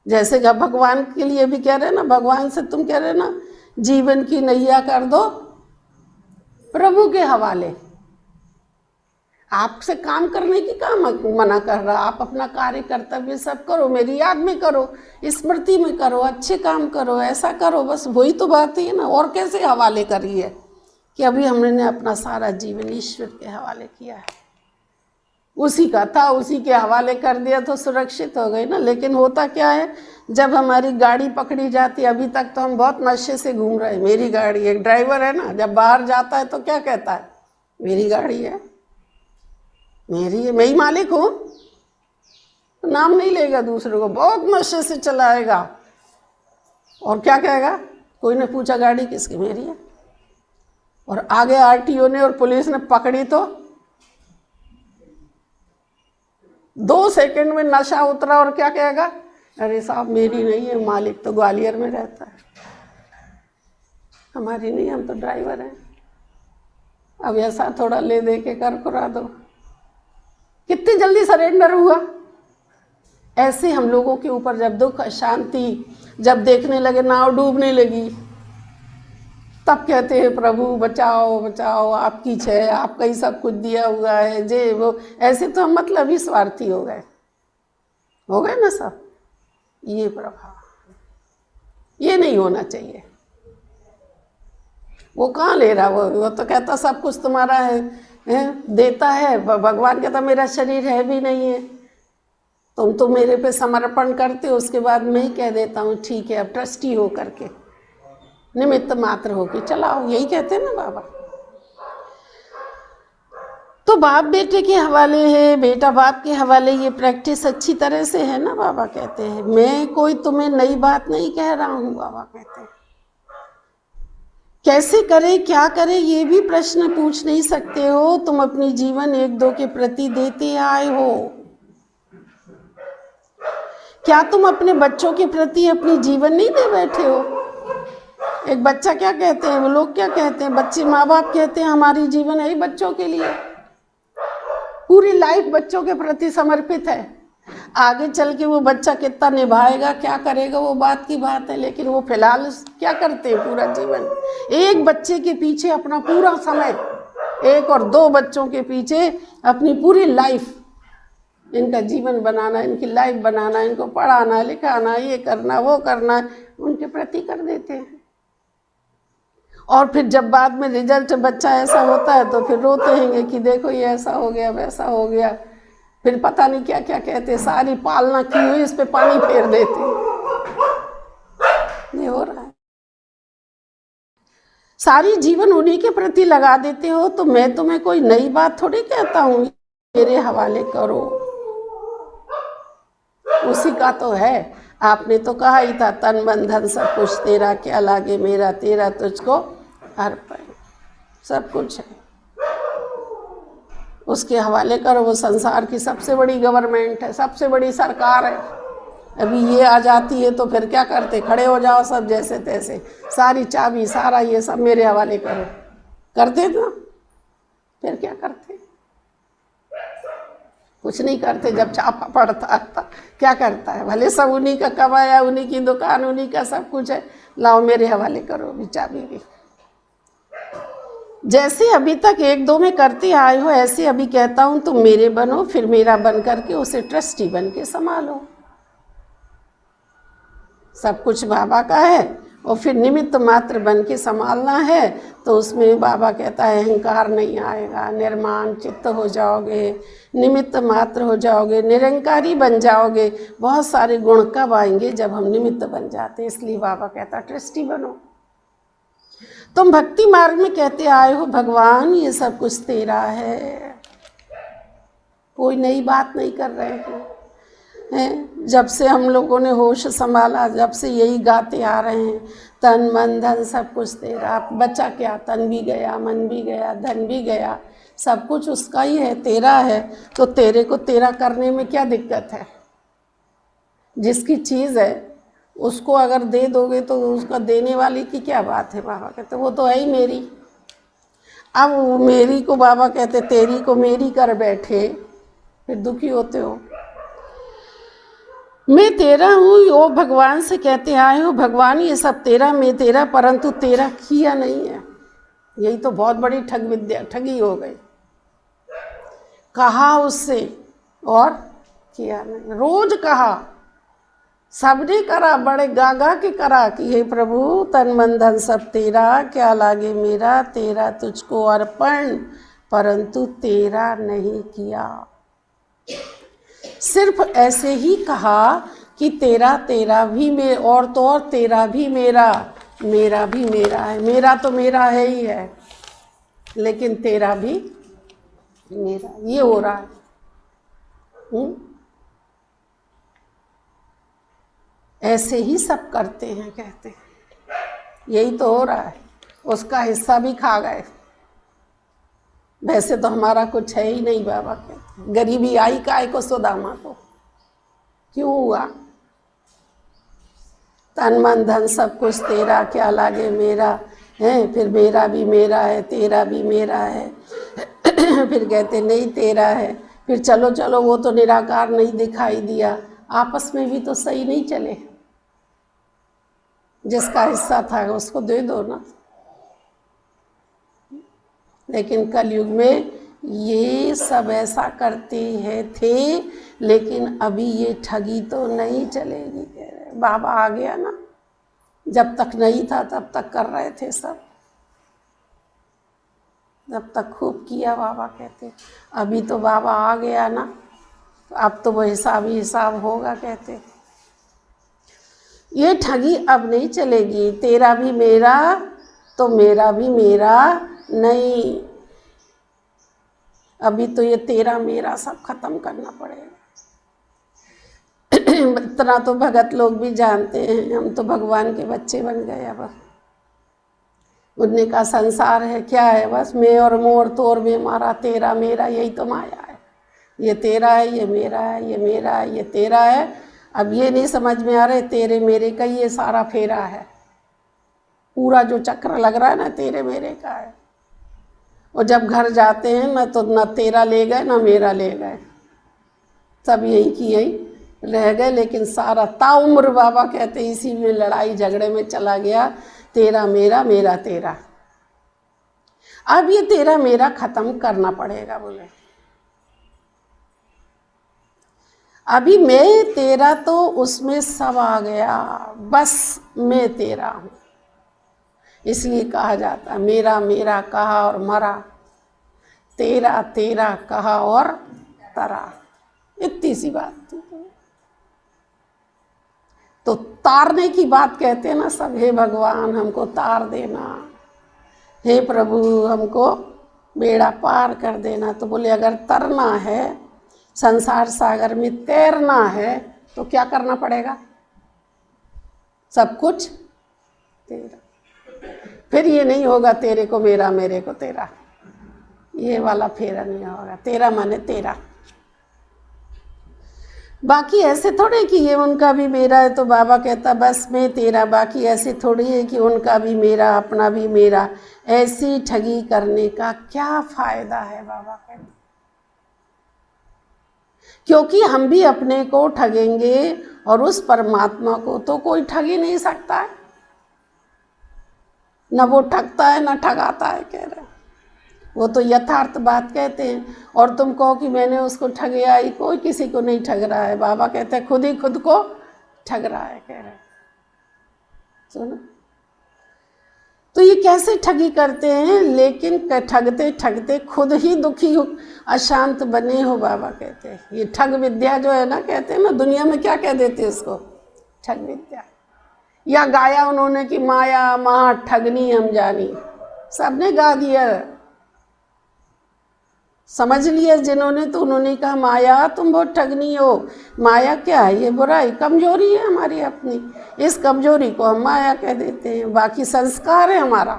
Speaker 1: जैसे कि भगवान के लिए भी कह रहे ना, भगवान से तुम कह रहे ना जीवन की नैया कर दो प्रभु के हवाले। आपसे काम करने की काम मना कर रहा, आप अपना कार्य कर्तव्य सब करो, मेरी याद में करो, स्मृति में करो, अच्छे काम करो, ऐसा करो, बस वही तो बात है ना। और कैसे हवाले करी है कि अभी हमने अपना सारा जीवन ईश्वर के हवाले किया है, उसी का था उसी के हवाले कर दिया तो सुरक्षित हो गई ना। लेकिन होता क्या है, जब हमारी गाड़ी पकड़ी जाती, अभी तक तो हम बहुत नशे से घूम रहे हैं, मेरी गाड़ी, एक ड्राइवर है ना, जब बाहर जाता है तो क्या कहता है, मेरी गाड़ी है, मेरी है, मैं ही मालिक हूँ, नाम नहीं लेगा दूसरे को, बहुत नशे से चलाएगा। और क्या कहेगा, कोई ने पूछा गाड़ी किसकी, मेरी है। और आगे आरटीओ ने और पुलिस ने पकड़ी तो 2 सेकंड में नशा उतरा, और क्या कहेगा, अरे साहब मेरी नहीं है, मालिक तो ग्वालियर में रहता है, हमारी नहीं, हम तो ड्राइवर हैं। अब ऐसा थोड़ा ले दे के कर कुरा दो, कितनी जल्दी सरेंडर हुआ। ऐसे हम लोगों के ऊपर जब दुख अशांति जब देखने लगे, नाव डूबने लगी, तब कहते हैं प्रभु बचाओ बचाओ, आपकी है, आपका ही सब कुछ दिया हुआ है, जे वो। ऐसे तो हम मतलब ही स्वार्थी हो गए ना सब। ये प्रभाव, ये नहीं होना चाहिए। वो कहाँ ले रहा, वो तो कहता सब कुछ तुम्हारा है, देता है। भगवान कहता मेरा शरीर है भी नहीं है, तुम तो मेरे पे समर्पण करते हो, उसके बाद मैं ही कह देता हूँ ठीक है, अब ट्रस्टी हो करके, निमित्त मात्र होके चलाओ, यही कहते हैं ना बाबा। तो बाप बेटे के हवाले है, बेटा बाप के हवाले, ये प्रैक्टिस अच्छी तरह से है ना। बाबा कहते हैं मैं कोई तुम्हें नई बात नहीं कह रहा हूँ, बाबा कहते हैं कैसे करे क्या करे ये भी प्रश्न पूछ नहीं सकते हो, तुम अपनी जीवन एक दो के प्रति देते आए हो। क्या तुम अपने बच्चों के प्रति अपनी जीवन नहीं दे बैठे हो। एक बच्चा क्या कहते हैं, वो लोग क्या कहते हैं, बच्चे माँ बाप कहते हैं हमारी जीवन है ही बच्चों के लिए, पूरी लाइफ बच्चों के प्रति समर्पित है। आगे चल के वो बच्चा कितना निभाएगा, क्या करेगा, वो बात की बात है। लेकिन वो फिलहाल क्या करते हैं, पूरा जीवन एक बच्चे के पीछे अपना पूरा समय, 1 और 2 बच्चों के पीछे अपनी पूरी लाइफ, इनका जीवन बनाना, इनकी लाइफ बनाना, इनको पढ़ाना लिखाना, ये करना वो करना, उनके प्रति कर देते हैं। और फिर जब बाद में रिजल्ट बच्चा ऐसा होता है तो फिर रोते हैं कि देखो ये ऐसा हो गया वैसा हो गया, फिर पता नहीं क्या क्या कहते, सारी पालना की हुई इस पे पानी फेर देते हैं। ये हो रहा है, सारी जीवन उन्हीं के प्रति लगा देते हो। तो मैं तुम्हें कोई नई बात थोड़ी कहता हूँ, मेरे हवाले करो, उसी का तो है। आपने तो कहा ही था, तन मन धन सब कुछ तेरा, क्या लागे मेरा, तेरा तुझको अर्पण। सब कुछ है, उसके हवाले करो। वो संसार की सबसे बड़ी गवर्नमेंट है, सबसे बड़ी सरकार है। अभी ये आ जाती है तो फिर क्या करते, खड़े हो जाओ सब जैसे तैसे, सारी चाबी सारा ये सब मेरे हवाले करो, करते ना? फिर क्या करते, कुछ नहीं करते। जब छापा पड़ता था क्या करता है, भले सब उन्हीं का कमाया, उन्हीं की दुकान, उन्हीं का सब कुछ है, लाओ मेरे हवाले करो भी चाबी भी। जैसे अभी तक 1-2 में करते आए हो, ऐसे अभी कहता हूं तुम मेरे बनो, फिर मेरा बन करके उसे ट्रस्टी बन के संभालो। सब कुछ बाबा का है और फिर निमित्त मात्र बन के संभालना है। तो उसमें बाबा कहता है अहंकार नहीं आएगा, निर्माण चित्त हो जाओगे, निमित्त मात्र हो जाओगे, निरंकारी बन जाओगे। बहुत सारे गुण कब आएंगे, जब हम निमित्त बन जाते हैं। इसलिए बाबा कहता ट्रस्टी बनो। तुम भक्ति मार्ग में कहते आए हो भगवान ये सब कुछ तेरा है, कोई नई बात नहीं कर रहे हैं। जब से हम लोगों ने होश संभाला, जब से यही गाते आ रहे हैं, तन मन धन सब कुछ तेरा। बचा क्या, तन भी गया, मन भी गया, धन भी गया, सब कुछ उसका ही है, तेरा है। तो तेरे को तेरा करने में क्या दिक्कत है? जिसकी चीज़ है उसको अगर दे दोगे तो उसका देने वाले की क्या बात है? बाबा कहते वो तो है ही मेरी। अब मेरी को बाबा कहते तेरी को मेरी कर बैठे, फिर दुखी होते हो। मैं तेरा हूँ, वो भगवान से कहते आए हो भगवान ये सब तेरा, मैं तेरा, परंतु तेरा किया नहीं है। यही तो बहुत बड़ी ठगी हो गई। कहा उससे और किया नहीं। रोज कहा, सबने करा, बड़े गागा के करा कि हे प्रभु तन मन धन सब तेरा, क्या लागे मेरा, तेरा तुझको अर्पण, परंतु तेरा नहीं किया। सिर्फ ऐसे ही कहा कि तेरा तेरा भी मेरा, और तो और तेरा भी मेरा, मेरा भी मेरा है। मेरा तो मेरा है ही है, लेकिन तेरा भी मेरा, ये हो रहा है। ऐसे ही सब करते हैं, कहते हैं यही तो हो रहा है। उसका हिस्सा भी खा गए। वैसे तो हमारा कुछ है ही नहीं, बाबा कहते गरीबी आई काय को सुदामा को, क्यों हुआ? तन मन धन सब कुछ तेरा, क्या लागे मेरा है। फिर मेरा भी मेरा है, तेरा भी मेरा है। फिर कहते नहीं तेरा है। फिर चलो चलो वो तो निराकार नहीं दिखाई दिया, आपस में भी तो सही नहीं चले। जिसका हिस्सा था उसको दे दो ना। लेकिन कलयुग में ये सब ऐसा करते हैं थे, लेकिन अभी ये ठगी तो नहीं चलेगी। कह रहे बाबा आ गया ना, जब तक नहीं था तब तक कर रहे थे सब, जब तक खूब किया। बाबा कहते अभी तो बाबा आ गया ना, तो अब तो वो हिसाब ही हिसाब होगा। कहते ये ठगी अब नहीं चलेगी। तेरा भी मेरा तो मेरा भी मेरा नहीं, अभी तो ये तेरा मेरा सब खत्म करना पड़ेगा। इतना तो भगत लोग भी जानते हैं, हम तो भगवान के बच्चे बन गए। अब उनने का संसार है क्या है, बस मैं और मोर तोर में मारा, तेरा मेरा यही तो माया है। ये तेरा है, ये मेरा है, ये मेरा है, ये तेरा है। अब ये नहीं समझ में आ रहे तेरे मेरे का ये सारा फेरा है, पूरा जो चक्र लग रहा है ना तेरे मेरे का है। और जब घर जाते हैं ना तो न तेरा ले गए ना मेरा ले गए, सब यही की यही रह गए, लेकिन सारा ताउम्र बाबा कहते इसी में लड़ाई झगड़े में चला गया, तेरा मेरा मेरा तेरा। अब ये तेरा मेरा खत्म करना पड़ेगा। बोले अभी मैं तेरा तो उसमें सब आ गया, बस मैं तेरा हूँ। इसलिए कहा जाता है मेरा मेरा कहा और मरा, तेरा तेरा कहा और तरा। इतनी सी बात थी। तो तारने की बात कहते हैं ना सब, हे भगवान हमको तार देना, हे प्रभु हमको बेड़ा पार कर देना। तो बोले अगर तरना है, संसार सागर में तैरना है, तो क्या करना पड़ेगा? सब कुछ तेरा। फिर ये नहीं होगा तेरे को मेरा मेरे को तेरा, ये वाला फेरा नहीं होगा। तेरा माने तेरा। बाकी ऐसे थोड़े कि ये उनका भी मेरा है तो बाबा कहता बस मैं तेरा। बाकी ऐसे थोड़ी है कि उनका भी मेरा अपना भी मेरा। ऐसी ठगी करने का क्या फायदा है? बाबा कहते, क्योंकि हम भी अपने को ठगेंगे और उस परमात्मा को तो कोई ठग ही नहीं सकता है। न वो ठगता है न ठगाता है, कह रहे। वो तो यथार्थ बात कहते हैं। और तुम कहो कि मैंने उसको ठगया ही, कोई किसी को नहीं ठग रहा है। बाबा कहते हैं खुद ही खुद को ठग रहा है, कह रहे। सुनो तो ये कैसे ठगी करते हैं, लेकिन ठगते ठगते खुद ही दुखी अशांत बने हो। बाबा कहते हैं ये ठग विद्या जो है ना, कहते हैं ना दुनिया में क्या कह देते हैं इसको, ठग विद्या। या गाया उन्होंने कि माया महा ठगनी हम जानी, सबने गा दिया, समझ लिया जिन्होंने, तो उन्होंने कहा माया तुम बहुत ठगनी हो। माया क्या है? ये बुराई, कमजोरी है हमारी अपनी। इस कमजोरी को हम माया कह देते हैं, बाकी संस्कार है हमारा।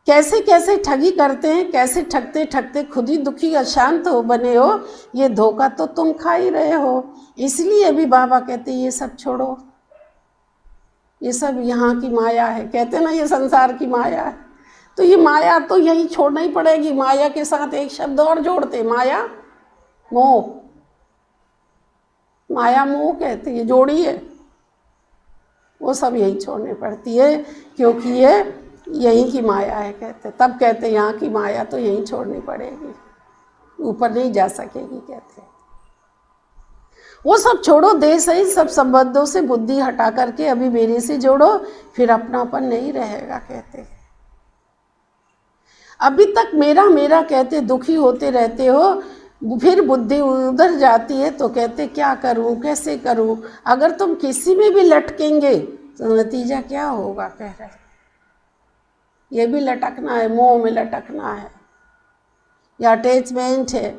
Speaker 1: कैसे कैसे ठगी करते हैं, कैसे ठगते ठगते खुद ही दुखी अशांत हो बने हो। ये धोखा तो तुम खा ही रहे हो। इसलिए अभी बाबा कहते ये सब छोड़ो, ये सब यहाँ की माया है। कहते ना ये संसार की माया है, तो ये माया तो यही छोड़ना ही पड़ेगी। माया के साथ एक शब्द और जोड़ते, माया मोह। माया मोह कहते ये जोड़ी है, वो सब यही छोड़नी पड़ती है, क्योंकि ये यहीं की माया है। कहते तब कहते यहाँ की माया तो यहीं छोड़नी पड़ेगी, ऊपर नहीं जा सकेगी। कहते वो सब छोड़ो, देह सहित सब संबंधों से बुद्धि हटा करके अभी मेरे से जोड़ो, फिर अपनापन नहीं रहेगा। कहते अभी तक मेरा मेरा कहते दुखी होते रहते हो, फिर बुद्धि उधर जाती है तो कहते क्या करूं कैसे करूं। अगर तुम किसी में भी लटकेंगे तो नतीजा क्या होगा? कह रहे ये भी लटकना है, मोह में लटकना है, या अटैचमेंट है,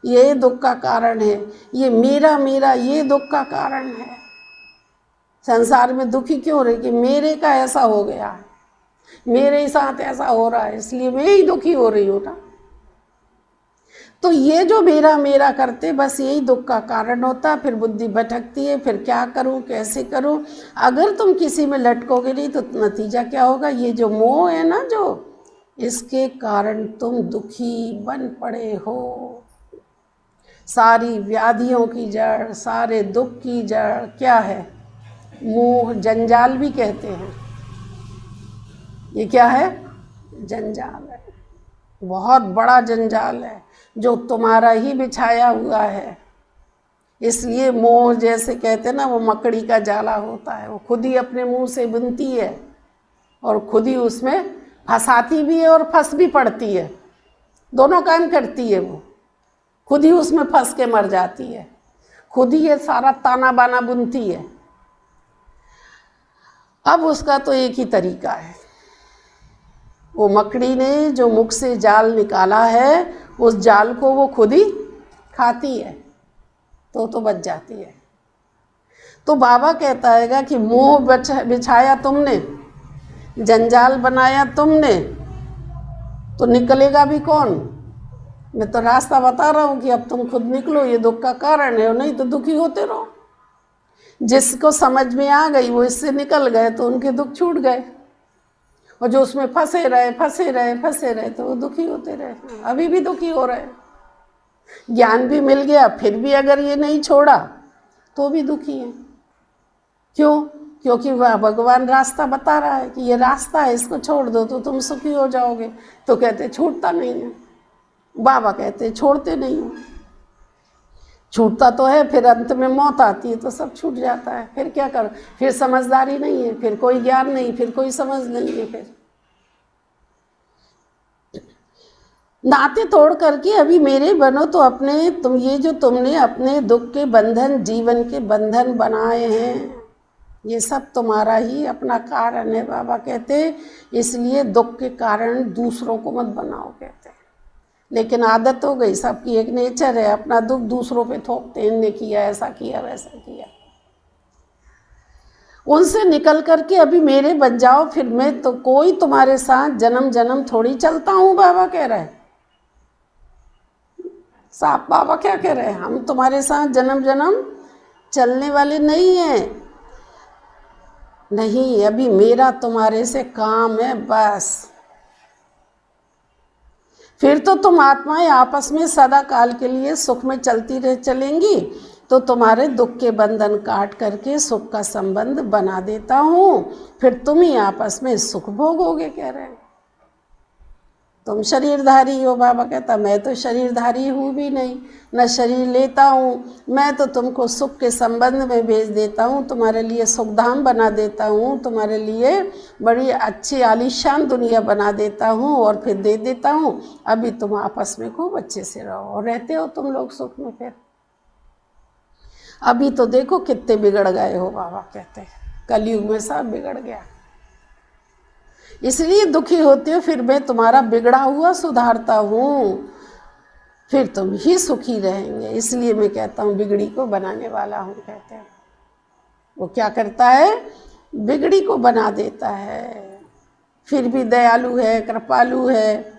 Speaker 1: ये दुख का कारण है। ये मेरा मेरा ये दुख का कारण है। संसार में दुखी क्यों हो रहे कि मेरे का ऐसा हो गया है, मेरे साथ ऐसा हो रहा है, इसलिए मैं ही दुखी हो रही हूँ ना। तो ये जो मेरा मेरा करते बस यही दुख का कारण होता। फिर बुद्धि भटकती है, फिर क्या करूं कैसे करूं। अगर तुम किसी में लटकोगे नहीं तो नतीजा क्या होगा? ये जो मोह है ना, जो इसके कारण तुम दुखी बन पड़े हो। सारी व्याधियों की जड़, सारे दुख की जड़ क्या है? मोह। जंजाल भी कहते हैं। ये क्या है? जंजाल है, बहुत बड़ा जंजाल है जो तुम्हारा ही बिछाया हुआ है। इसलिए मोह जैसे कहते हैं ना, वो मकड़ी का जाला होता है, वो खुद ही अपने मुंह से बुनती है और खुद ही उसमें फंसाती भी है और फंस भी पड़ती है। दोनों काम करती है। वो खुद ही उसमें फंस के मर जाती है, खुद ही ये सारा ताना बाना बुनती है। अब उसका तो एक ही तरीका है, वो मकड़ी ने जो मुख से जाल निकाला है उस जाल को वो खुद ही खाती है, तो बच जाती है। तो बाबा कहता है कि मोह बिछाया तुमने, जंजाल बनाया तुमने, तो निकलेगा भी कौन? मैं तो रास्ता बता रहा हूँ कि अब तुम खुद निकलो, ये दुख का कारण है, और नहीं तो दुखी होते रहो। जिसको समझ में आ गई वो इससे निकल गए तो उनके दुख छूट गए, और जो उसमें फंसे रहे तो वो दुखी होते रहे, अभी भी दुखी हो रहे। ज्ञान भी मिल गया फिर भी अगर ये नहीं छोड़ा तो भी दुखी है। क्यों? क्योंकि वह भगवान रास्ता बता रहा है कि ये रास्ता है, इसको छोड़ दो तो तुम सुखी हो जाओगे। तो कहते छूटता नहीं है। बाबा कहते छोड़ते नहीं हो। छूटता तो है, फिर अंत में मौत आती है तो सब छूट जाता है। फिर क्या करो? फिर समझदारी नहीं है, फिर कोई ज्ञान नहीं, फिर कोई समझ नहीं है। फिर नाते तोड़ करके अभी मेरे बनो तो अपने, तुम ये जो तुमने अपने दुख के बंधन, जीवन के बंधन बनाए हैं, ये सब तुम्हारा ही अपना कारण है। बाबा कहते इसलिए दुख के कारण दूसरों को मत बनाओ, कहते। लेकिन आदत हो गई, सबकी एक नेचर है, अपना दुख दूसरों पे थोपते हैं, इनने किया, ऐसा किया, वैसा किया। उनसे निकल करके अभी मेरे बन जाओ, फिर मैं तो कोई तुम्हारे साथ जन्म जन्म थोड़ी चलता हूँ। बाबा कह रहे हैं साहब, बाबा क्या कह रहे हैं, हम तुम्हारे साथ जन्म जन्म चलने वाले नहीं हैं। नहीं, अभी मेरा तुम्हारे से काम है बस। फिर तो तुम आत्माएं आपस में सदा काल के लिए सुख में चलती रह चलेंगी, तो तुम्हारे दुख के बंधन काट करके सुख का संबंध बना देता हूँ, फिर तुम ही आपस में सुख भोगोगे। कह रहे हैं तुम शरीरधारी हो। बाबा कहता मैं तो शरीरधारी हूँ भी नहीं, न शरीर लेता हूँ। मैं तो तुमको सुख के संबंध में भेज देता हूँ, तुम्हारे लिए सुखधाम बना देता हूँ, तुम्हारे लिए बड़ी अच्छी आलीशान दुनिया बना देता हूँ और फिर दे देता हूँ। अभी तुम आपस में खूब अच्छे से रहो और रहते हो तुम लोग सुख में। फिर अभी तो देखो कितने बिगड़ गए हो। बाबा कहते हैं कलयुग में सब बिगड़ गया, इसलिए दुखी होते हो। फिर मैं तुम्हारा बिगड़ा हुआ सुधारता हूँ, फिर तुम ही सुखी रहेंगे। इसलिए मैं कहता हूँ बिगड़ी को बनाने वाला हूँ। कहते हैं वो क्या करता है, बिगड़ी को बना देता है, फिर भी दयालु है, कृपालु है।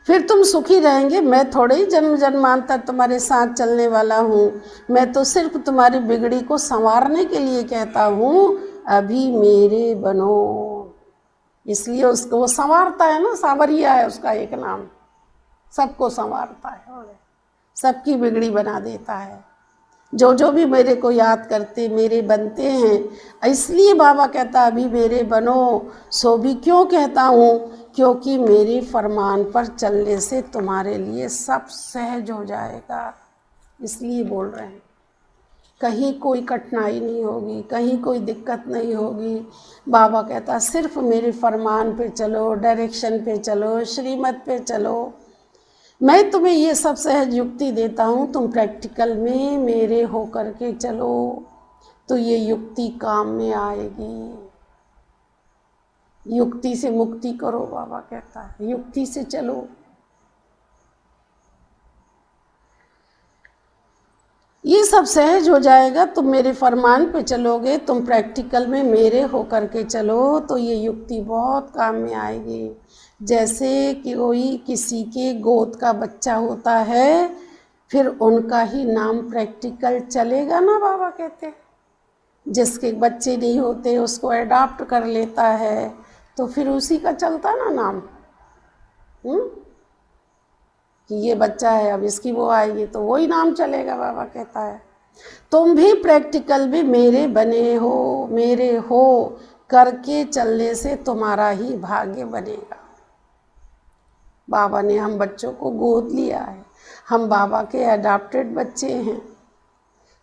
Speaker 1: फिर तुम सुखी रहेंगे। मैं थोड़े ही जन्म जन्मांतर तुम्हारे साथ चलने वाला हूँ, मैं तो सिर्फ तुम्हारी बिगड़ी को संवारने के लिए कहता हूँ अभी मेरे बनो। इसलिए उसको वो संवारता है ना, सांवरिया है उसका एक नाम, सबको संवारता है, सबकी बिगड़ी बना देता है। जो जो भी मेरे को याद करते मेरे बनते हैं। इसलिए बाबा कहता अभी मेरे बनो। सो भी क्यों कहता हूँ, क्योंकि मेरे फरमान पर चलने से तुम्हारे लिए सब सहज हो जाएगा। इसलिए बोल रहे हैं कहीं कोई कठिनाई नहीं होगी, कहीं कोई दिक्कत नहीं होगी। बाबा कहता सिर्फ मेरे फरमान पे चलो, डायरेक्शन पे चलो, श्रीमत पे चलो। मैं तुम्हें ये सब सहज युक्ति देता हूँ, तुम प्रैक्टिकल में मेरे होकर के चलो तो ये युक्ति काम में आएगी। युक्ति से मुक्ति करो, बाबा कहता है युक्ति से चलो। ये सब सहज हो जाएगा, तुम मेरे फरमान पे चलोगे, तुम प्रैक्टिकल में मेरे होकर के चलो तो ये युक्ति बहुत काम में आएगी। जैसे कि कोई किसी के गोद का बच्चा होता है, फिर उनका ही नाम प्रैक्टिकल चलेगा ना। बाबा कहते जिसके बच्चे नहीं होते उसको अडॉप्ट कर लेता है तो फिर उसी का चलता ना नाम। कि ये बच्चा है, अब इसकी वो आएगी तो वही नाम चलेगा। बाबा कहता है तुम भी प्रैक्टिकल में मेरे बने हो, मेरे हो करके चलने से तुम्हारा ही भाग्य बनेगा। बाबा ने हम बच्चों को गोद लिया है, हम बाबा के अडॉप्टेड बच्चे हैं।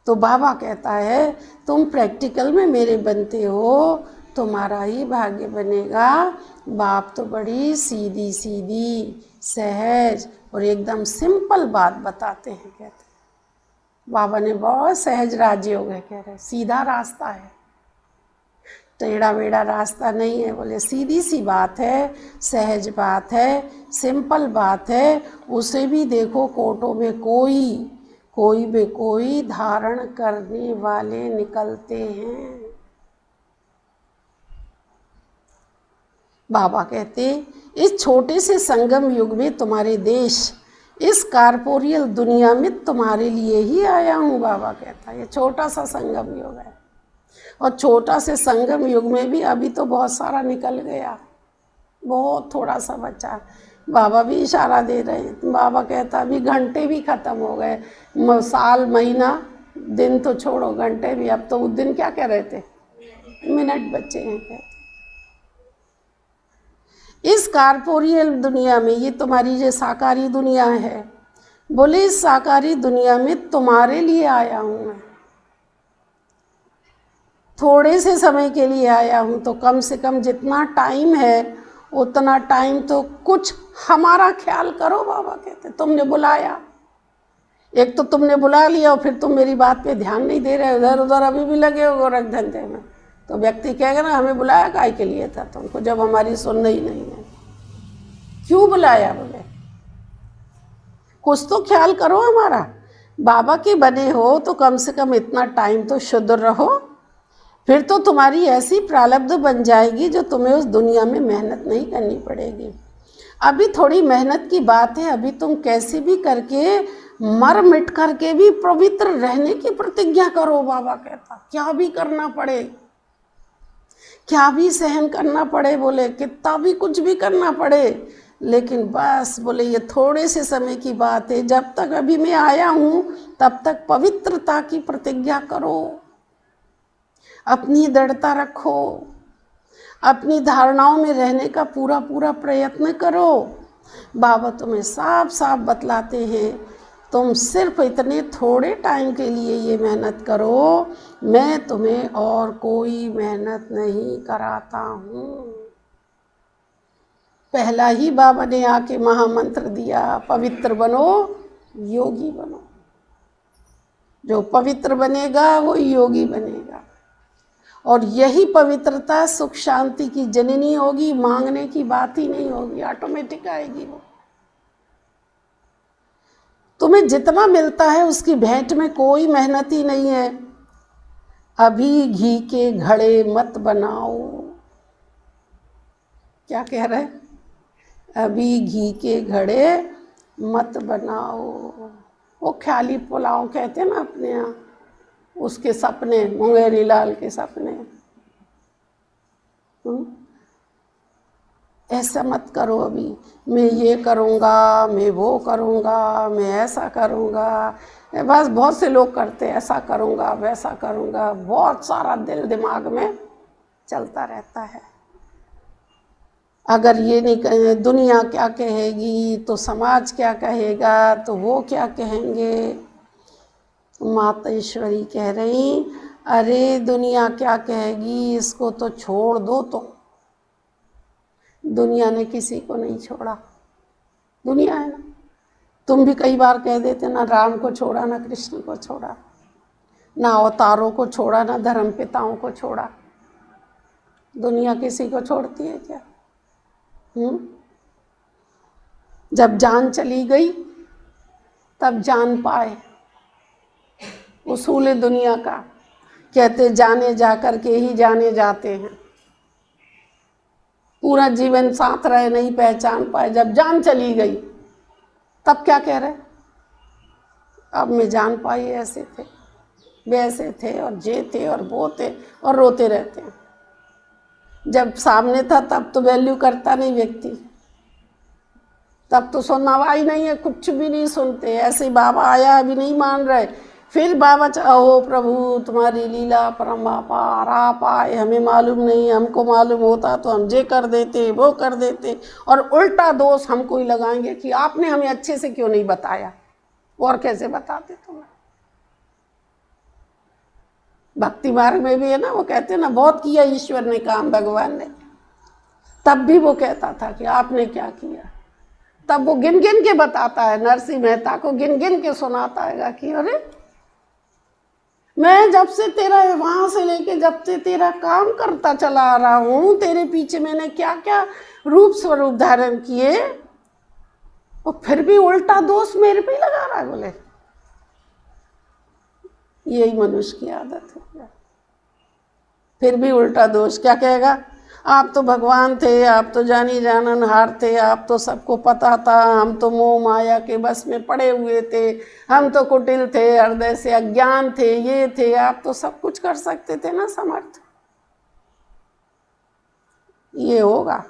Speaker 1: तो बाबा कहता है तुम प्रैक्टिकल में मेरे बनते हो, तुम्हारा ही भाग्य बनेगा। बाप तो बड़ी सीधी सीधी सहज और एकदम सिंपल बात बताते हैं। कहते बाबा ने बहुत सहज राजयोग है, कह रहे सीधा रास्ता है, टेढ़ा मेढ़ा रास्ता नहीं है। बोले सीधी सी बात है, सहज बात है, सिंपल बात है। उसे भी देखो कोटों में कोई में कोई धारण करने वाले निकलते हैं। बाबा कहते इस छोटे से संगम युग में तुम्हारे देश, इस कारपोरियल दुनिया में तुम्हारे लिए ही आया हूँ। बाबा कहता है ये छोटा सा संगम युग है, और छोटा से संगम युग में भी अभी तो बहुत सारा निकल गया, बहुत थोड़ा सा बचा। बाबा भी इशारा दे रहे हैं। बाबा कहता अभी घंटे भी ख़त्म हो गए, साल महीना दिन तो छोड़ो, घंटे भी, अब तो उस दिन क्या कह रहे थे, मिनट बचे हैं। कहते इस कारपोरियल दुनिया में, ये तुम्हारी जो साकारी दुनिया है, बोले इस साकारी दुनिया में तुम्हारे लिए आया हूँ मैं, थोड़े से समय के लिए आया हूँ, तो कम से कम जितना टाइम है उतना टाइम तो कुछ हमारा ख्याल करो। बाबा कहते तुमने बुलाया, एक तो तुमने बुला लिया और फिर तुम मेरी बात पे ध्यान नहीं दे रहे, उधर उधर अभी भी लगे हो गोरख धंधे में, तो व्यक्ति कहेगा ना हमें बुलाया काहे के लिए था तुमको, जब हमारी सुनना ही नहीं है, क्यों बुलाया। बोले कुछ तो ख्याल करो हमारा, बाबा के बने हो तो कम से कम इतना टाइम तो शुद्ध रहो, फिर तो तुम्हारी ऐसी प्रारब्ध बन जाएगी जो तुम्हें उस दुनिया में मेहनत नहीं करनी पड़ेगी। अभी थोड़ी मेहनत की बात है, अभी तुम कैसे भी करके मर मिट करके भी पवित्र रहने की प्रतिज्ञा करो। बाबा कहता क्या भी करना पड़े, क्या भी सहन करना पड़े, बोले कितना भी कुछ भी करना पड़े, लेकिन बस बोले ये थोड़े से समय की बात है, जब तक अभी मैं आया हूँ तब तक पवित्रता की प्रतिज्ञा करो, अपनी दृढ़ता रखो, अपनी धारणाओं में रहने का पूरा पूरा प्रयत्न करो। बाबा तुम्हें साफ साफ बतलाते हैं तुम सिर्फ इतने थोड़े टाइम के लिए ये मेहनत करो, मैं तुम्हें और कोई मेहनत नहीं कराता हूँ। पहला ही बाबा ने आके महामंत्र दिया, पवित्र बनो, योगी बनो। जो पवित्र बनेगा वो योगी बनेगा, और यही पवित्रता सुख शांति की जननी होगी, मांगने की बात ही नहीं होगी, ऑटोमेटिक आएगी वो। तुम्हें जितना मिलता है उसकी भेंट में कोई मेहनत ही नहीं है। अभी घी के घड़े मत बनाओ, क्या कह रहे, अभी घी के घड़े मत बनाओ। वो ख्याली पुलाव कहते हैं ना अपने यहाँ, उसके सपने, मुंगेरी लाल के सपने। ऐसा मत करो, अभी मैं ये करूँगा, मैं वो करूँगा, मैं ऐसा करूँगा। बस बहुत से लोग करते हैं, ऐसा करूँगा वैसा करूँगा, बहुत सारा दिल दिमाग में चलता रहता है। अगर ये नहीं कहे, दुनिया क्या कहेगी, तो समाज क्या कहेगा, तो वो क्या कहेंगे। माता ईश्वरी कह रही अरे दुनिया क्या कहेगी, इसको तो छोड़ दो। तो दुनिया ने किसी को नहीं छोड़ा, दुनिया है ना। तुम भी कई बार कह देते ना राम को छोड़ा, ना कृष्ण को छोड़ा, ना अवतारों को छोड़ा, ना धर्म पिताओं को छोड़ा। दुनिया किसी को छोड़ती है क्या? जब जान चली गई तब जान पाए। उसूल दुनिया का कहते जाने जा कर के ही जाने जाते हैं। पूरा जीवन साथ रहे नहीं पहचान पाए, जब जान चली गई तब क्या कह रहे, अब मैं जान पाई ऐसे थे वैसे थे और जे थे और वो थे, और रोते रहते हैं। जब सामने था तब तो वैल्यू करता नहीं व्यक्ति, तब तो सुनवाई नहीं है, कुछ भी नहीं सुनते। ऐसे बाबा आया अभी नहीं मान रहे, फिर बाबा चाहो प्रभु तुम्हारी लीला परम्पार, आप आए हमें मालूम नहीं, हमको मालूम होता तो हम ये कर देते वो कर देते, और उल्टा दोष हमको ही लगाएंगे कि आपने हमें अच्छे से क्यों नहीं बताया, और कैसे बताते तुम्हें। भक्ति मार्ग में भी है ना, वो कहते हैं ना बहुत किया ईश्वर ने काम भगवान ने, तब भी वो कहता था कि आपने क्या किया। तब वो गिन गिन के बताता है, नरसिंह मेहता को गिन गिन के सुनाता है कि अरे मैं जब से तेरा वहां से लेके जब से तेरा काम करता चला आ रहा हूं, तेरे पीछे मैंने क्या क्या रूप स्वरूप धारण किए, और फिर भी उल्टा दोष मेरे पे लगा रहा है। बोले यही मनुष्य की आदत है, फिर भी उल्टा दोष। क्या कहेगा, आप तो भगवान थे, आप तो जानी जाननहार थे, आप तो सबको पता था, हम तो मोह माया के बस में पड़े हुए थे, हम तो कुटिल थे, हृदय से अज्ञान थे, ये थे, आप तो सब कुछ कर सकते थे ना, समर्थ। ये होगा।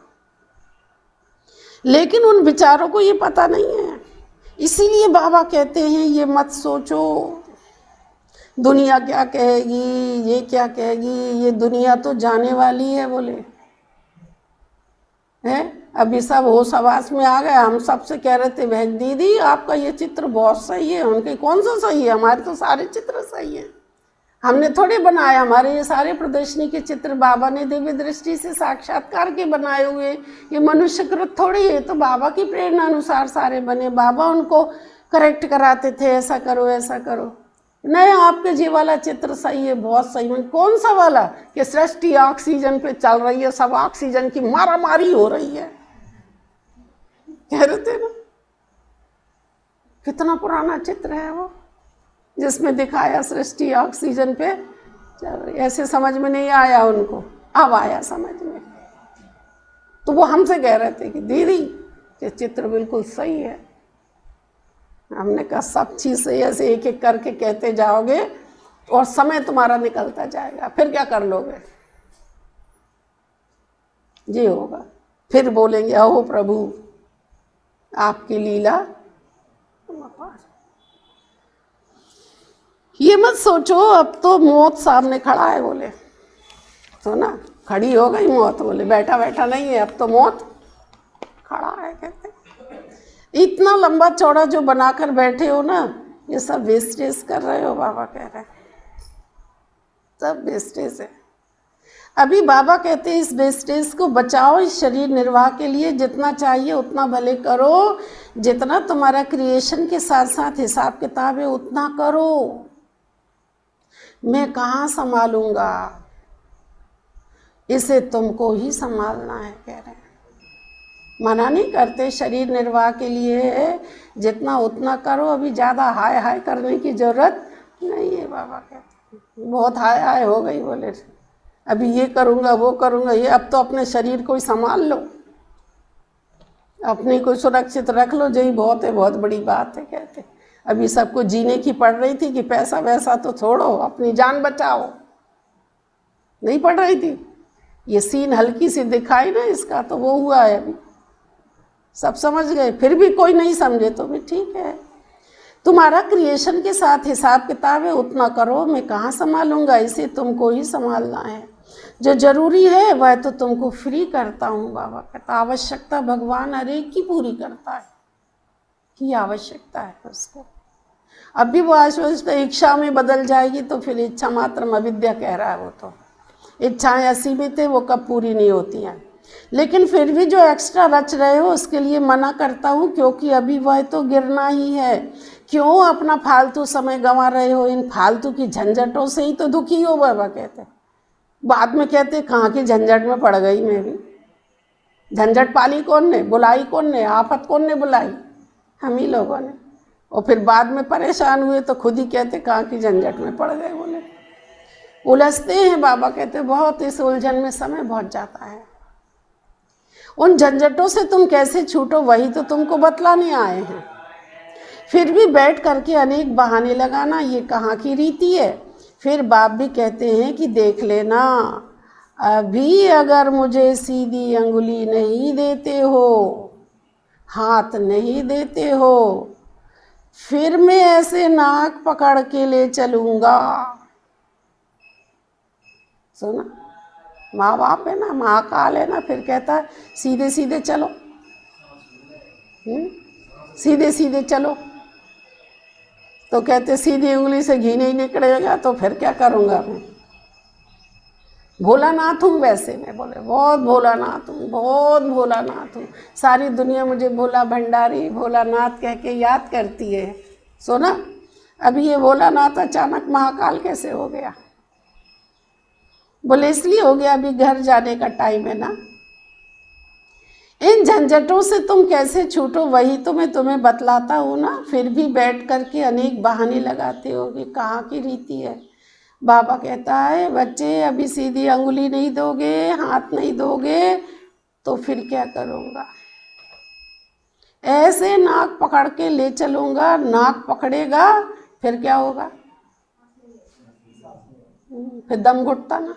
Speaker 1: लेकिन उन बेचारों को ये पता नहीं है। इसीलिए बाबा कहते हैं ये मत सोचो दुनिया क्या कहेगी, ये क्या कहेगी, ये दुनिया तो जाने वाली है बोले है। अभी सब होश हवास में आ गए। हम सबसे कह रहे थे बहन दीदी आपका ये चित्र बहुत सही है। उनके कौन सा सही है, हमारे तो सारे चित्र सही हैं। हमने थोड़े बनाए, हमारे ये सारे प्रदर्शनी के चित्र बाबा ने दिव्य दृष्टि से साक्षात्कार के बनाए हुए, ये मनुष्यकृत थोड़ी है। तो बाबा की प्रेरणा अनुसार सारे बने। बाबा उनको करेक्ट कराते थे, ऐसा करो ऐसा करो। नहीं आपके जी वाला चित्र सही है, बहुत सही है। कौन सा वाला? कि सृष्टि ऑक्सीजन पे चल रही है, सब ऑक्सीजन की मारा मारी हो रही है, कह रहे थे ना। कितना पुराना चित्र है वो, जिसमें दिखाया सृष्टि ऑक्सीजन पे चल रही। ऐसे समझ में नहीं आया उनको, अब आया समझ में। तो वो हमसे कह रहे थे कि दीदी ये चित्र बिल्कुल सही है। हमने कहा सब चीज़ से ऐसे एक एक करके कहते जाओगे और समय तुम्हारा निकलता जाएगा, फिर क्या कर लोगे? ये होगा, फिर बोलेंगे अहो प्रभु आपकी लीला। ये मत सोचो अब तो मौत सामने खड़ा है बोले, तो ना खड़ी हो गई मौत बोले, बैठा बैठा नहीं है, अब तो मौत खड़ा है। कहते इतना लंबा चौड़ा जो बनाकर बैठे हो ना, ये सब वेस्टेज कर रहे हो। बाबा कह रहे हैं सब वेस्टेज है। अभी बाबा कहते हैं इस वेस्टेज को बचाओ, इस शरीर निर्वाह के लिए जितना चाहिए उतना भले करो, जितना तुम्हारा क्रिएशन के साथ साथ हिसाब किताब है उतना करो। मैं कहाँ संभालूंगा, इसे तुमको ही संभालना है कह रहे हैं। मना नहीं करते, शरीर निर्वाह के लिए जितना उतना करो, अभी ज़्यादा हाय हाय करने की ज़रूरत नहीं है। बाबा कहते बहुत हाय हाय हो गई बोले, अभी ये करूँगा वो करूँगा, ये अब तो अपने शरीर को ही संभाल लो, अपने को सुरक्षित रख लो, यही बहुत है, बहुत बड़ी बात है। कहते अभी सबको जीने की पड़ रही थी कि पैसा वैसा तो छोड़ो, अपनी जान बचाओ, नहीं पड़ रही थी। ये सीन हल्की सी दिखाई ना इसका, तो वो हुआ है। अभी सब समझ गए, फिर भी कोई नहीं समझे तो भी ठीक है। तुम्हारा क्रिएशन के साथ हिसाब किताब है उतना करो, मैं कहाँ संभालूंगा, इसे तुमको ही संभालना है। जो जरूरी है वह तो तुमको फ्री करता हूँ। बाबा कहता आवश्यकता भगवान हर एक की पूरी करता है, की आवश्यकता है उसको। अभी वो आश्वस्त इच्छा में बदल जाएगी तो फिर इच्छा मात्र अविद्या कह रहा है वो तो। इच्छाएं असीमित है, वो कब पूरी नहीं होती हैं। लेकिन फिर भी जो एक्स्ट्रा रच रहे हो उसके लिए मना करता हूँ, क्योंकि अभी वह तो गिरना ही है। क्यों अपना फालतू समय गंवा रहे हो, इन फालतू की झंझटों से ही तो दुखी हो। बाबा कहते बाद में कहते कहाँ की झंझट में पड़ गई मैं भी। झंझट पाली कौन ने, बुलाई कौन ने, आफत कौन ने बुलाई? हम ही लोगों ने। और फिर बाद में परेशान हुए तो खुद ही कहते कहाँ की झंझट में पड़ गए बोले। उलझते हैं। बाबा कहते बहुत इस उलझन में समय बहुत जाता है। उन झंझटों से तुम कैसे छूटो वही तो तुमको बतलाने आए हैं। फिर भी बैठ करके अनेक बहाने लगाना ये कहाँ की रीति है। फिर बाप भी कहते हैं कि देख लेना, अभी अगर मुझे सीधी अंगुली नहीं देते हो, हाथ नहीं देते हो, फिर मैं ऐसे नाक पकड़ के ले चलूँगा। सुना, माँ बाप है ना, महाकाल है ना, फिर कहता है सीधे सीधे चलो, सीधे सीधे चलो। तो कहते सीधी उंगली से घी नहीं निकलेगा तो फिर क्या करूँगा मैं? भोलानाथ हूँ वैसे मैं बोले, बहुत भोलानाथ हूँ, बहुत भोलानाथ हूँ। सारी दुनिया मुझे भोला भंडारी भोलानाथ कह के याद करती है। सुना, अभी ये भोलानाथ अचानक महाकाल कैसे हो गया? बोले इसलिए हो गया अभी घर जाने का टाइम है ना। इन झंझटों से तुम कैसे छूटो वही तो मैं तुम्हें बतलाता हूँ ना। फिर भी बैठ करके अनेक बहाने लगाते हो कि कहाँ की रीति है। बाबा कहता है बच्चे अभी सीधी अंगुली नहीं दोगे, हाथ नहीं दोगे तो फिर क्या करूँगा? ऐसे नाक पकड़ के ले चलूँगा, नाक पकड़ेगा फिर क्या होगा? फिर दम घुटता ना।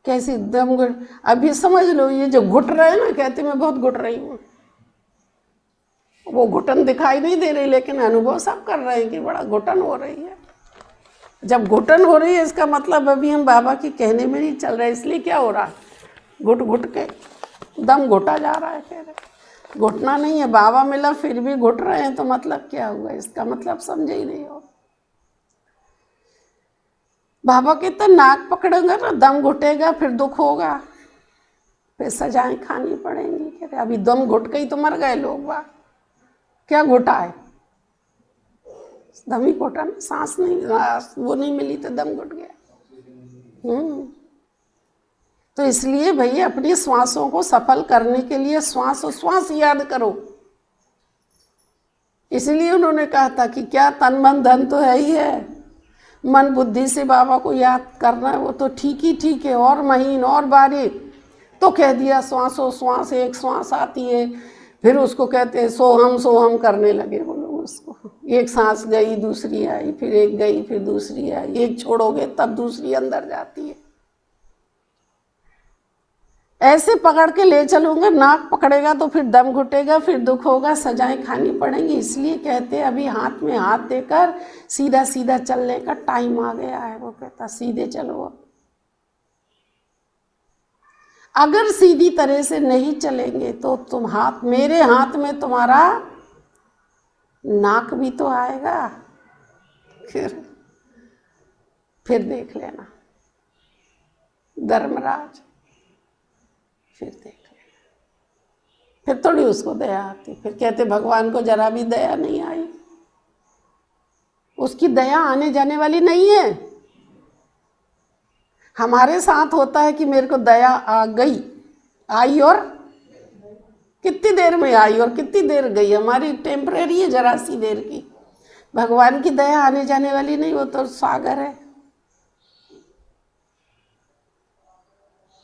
Speaker 1: कैसी दम घुट, अभी समझ लो ये जो घुट रहे हैं ना, कहते मैं बहुत घुट रही हूँ, वो घुटन दिखाई नहीं दे रही, लेकिन अनुभव सब कर रहे हैं कि बड़ा घुटन हो रही है। जब घुटन हो रही है इसका मतलब अभी हम बाबा के कहने में नहीं चल रहे, इसलिए क्या हो रहा है, घुट घुट के दम घुटा जा रहा है। कह रहे घुटना नहीं है, बाबा मिला फिर भी घुट रहे हैं, तो मतलब क्या हुआ, इसका मतलब समझे ही नहीं हो। बाबा कहते नाक पकड़ेगा ना दम घुटेगा, फिर दुख होगा, फिर सजाएं खानी पड़ेंगी। कह रहे अभी दम घुट के ही तो मर गए लोग, वाह क्या घुटा है, दम ही घुटा ना, सांस नहीं, वो नहीं मिली तो दम घुट गया। तो इसलिए भैया अपनी श्वासों को सफल करने के लिए श्वास और श्वास याद करो। इसलिए उन्होंने कहा था कि क्या तन मन धन तो है ही है, मन बुद्धि से बाबा को याद करना है, वो तो ठीक ही ठीक है, और महीन और बारीक। तो कह दिया श्वासों श्वास, एक श्वास आती है, फिर उसको कहते हैं सोहम करने लगे वो लोग उसको। एक सांस गई दूसरी आई, फिर एक गई फिर दूसरी आई, एक छोड़ोगे तब दूसरी अंदर जाती है। ऐसे पकड़ के ले चलूँगा, नाक पकड़ेगा तो फिर दम घुटेगा, फिर दुख होगा, सजाएं खानी पड़ेंगी। इसलिए कहते हैं अभी हाथ में हाथ देकर सीधा सीधा चलने का टाइम आ गया है। वो कहता सीधे चलो। अगर सीधी तरह से नहीं चलेंगे तो तुम हाथ, मेरे हाथ में तुम्हारा नाक भी तो आएगा, फिर देख लेना धर्मराज, फिर देख लेना। फिर थोड़ी उसको दया आती। फिर कहते भगवान को जरा भी दया नहीं आई, उसकी दया आने जाने वाली नहीं है। हमारे साथ होता है कि मेरे को दया आ गई, आई और कितनी देर में आई और कितनी देर गई, हमारी टेम्परेरी है जरा सी देर की। भगवान की दया आने जाने वाली नहीं, वो तो सागर है।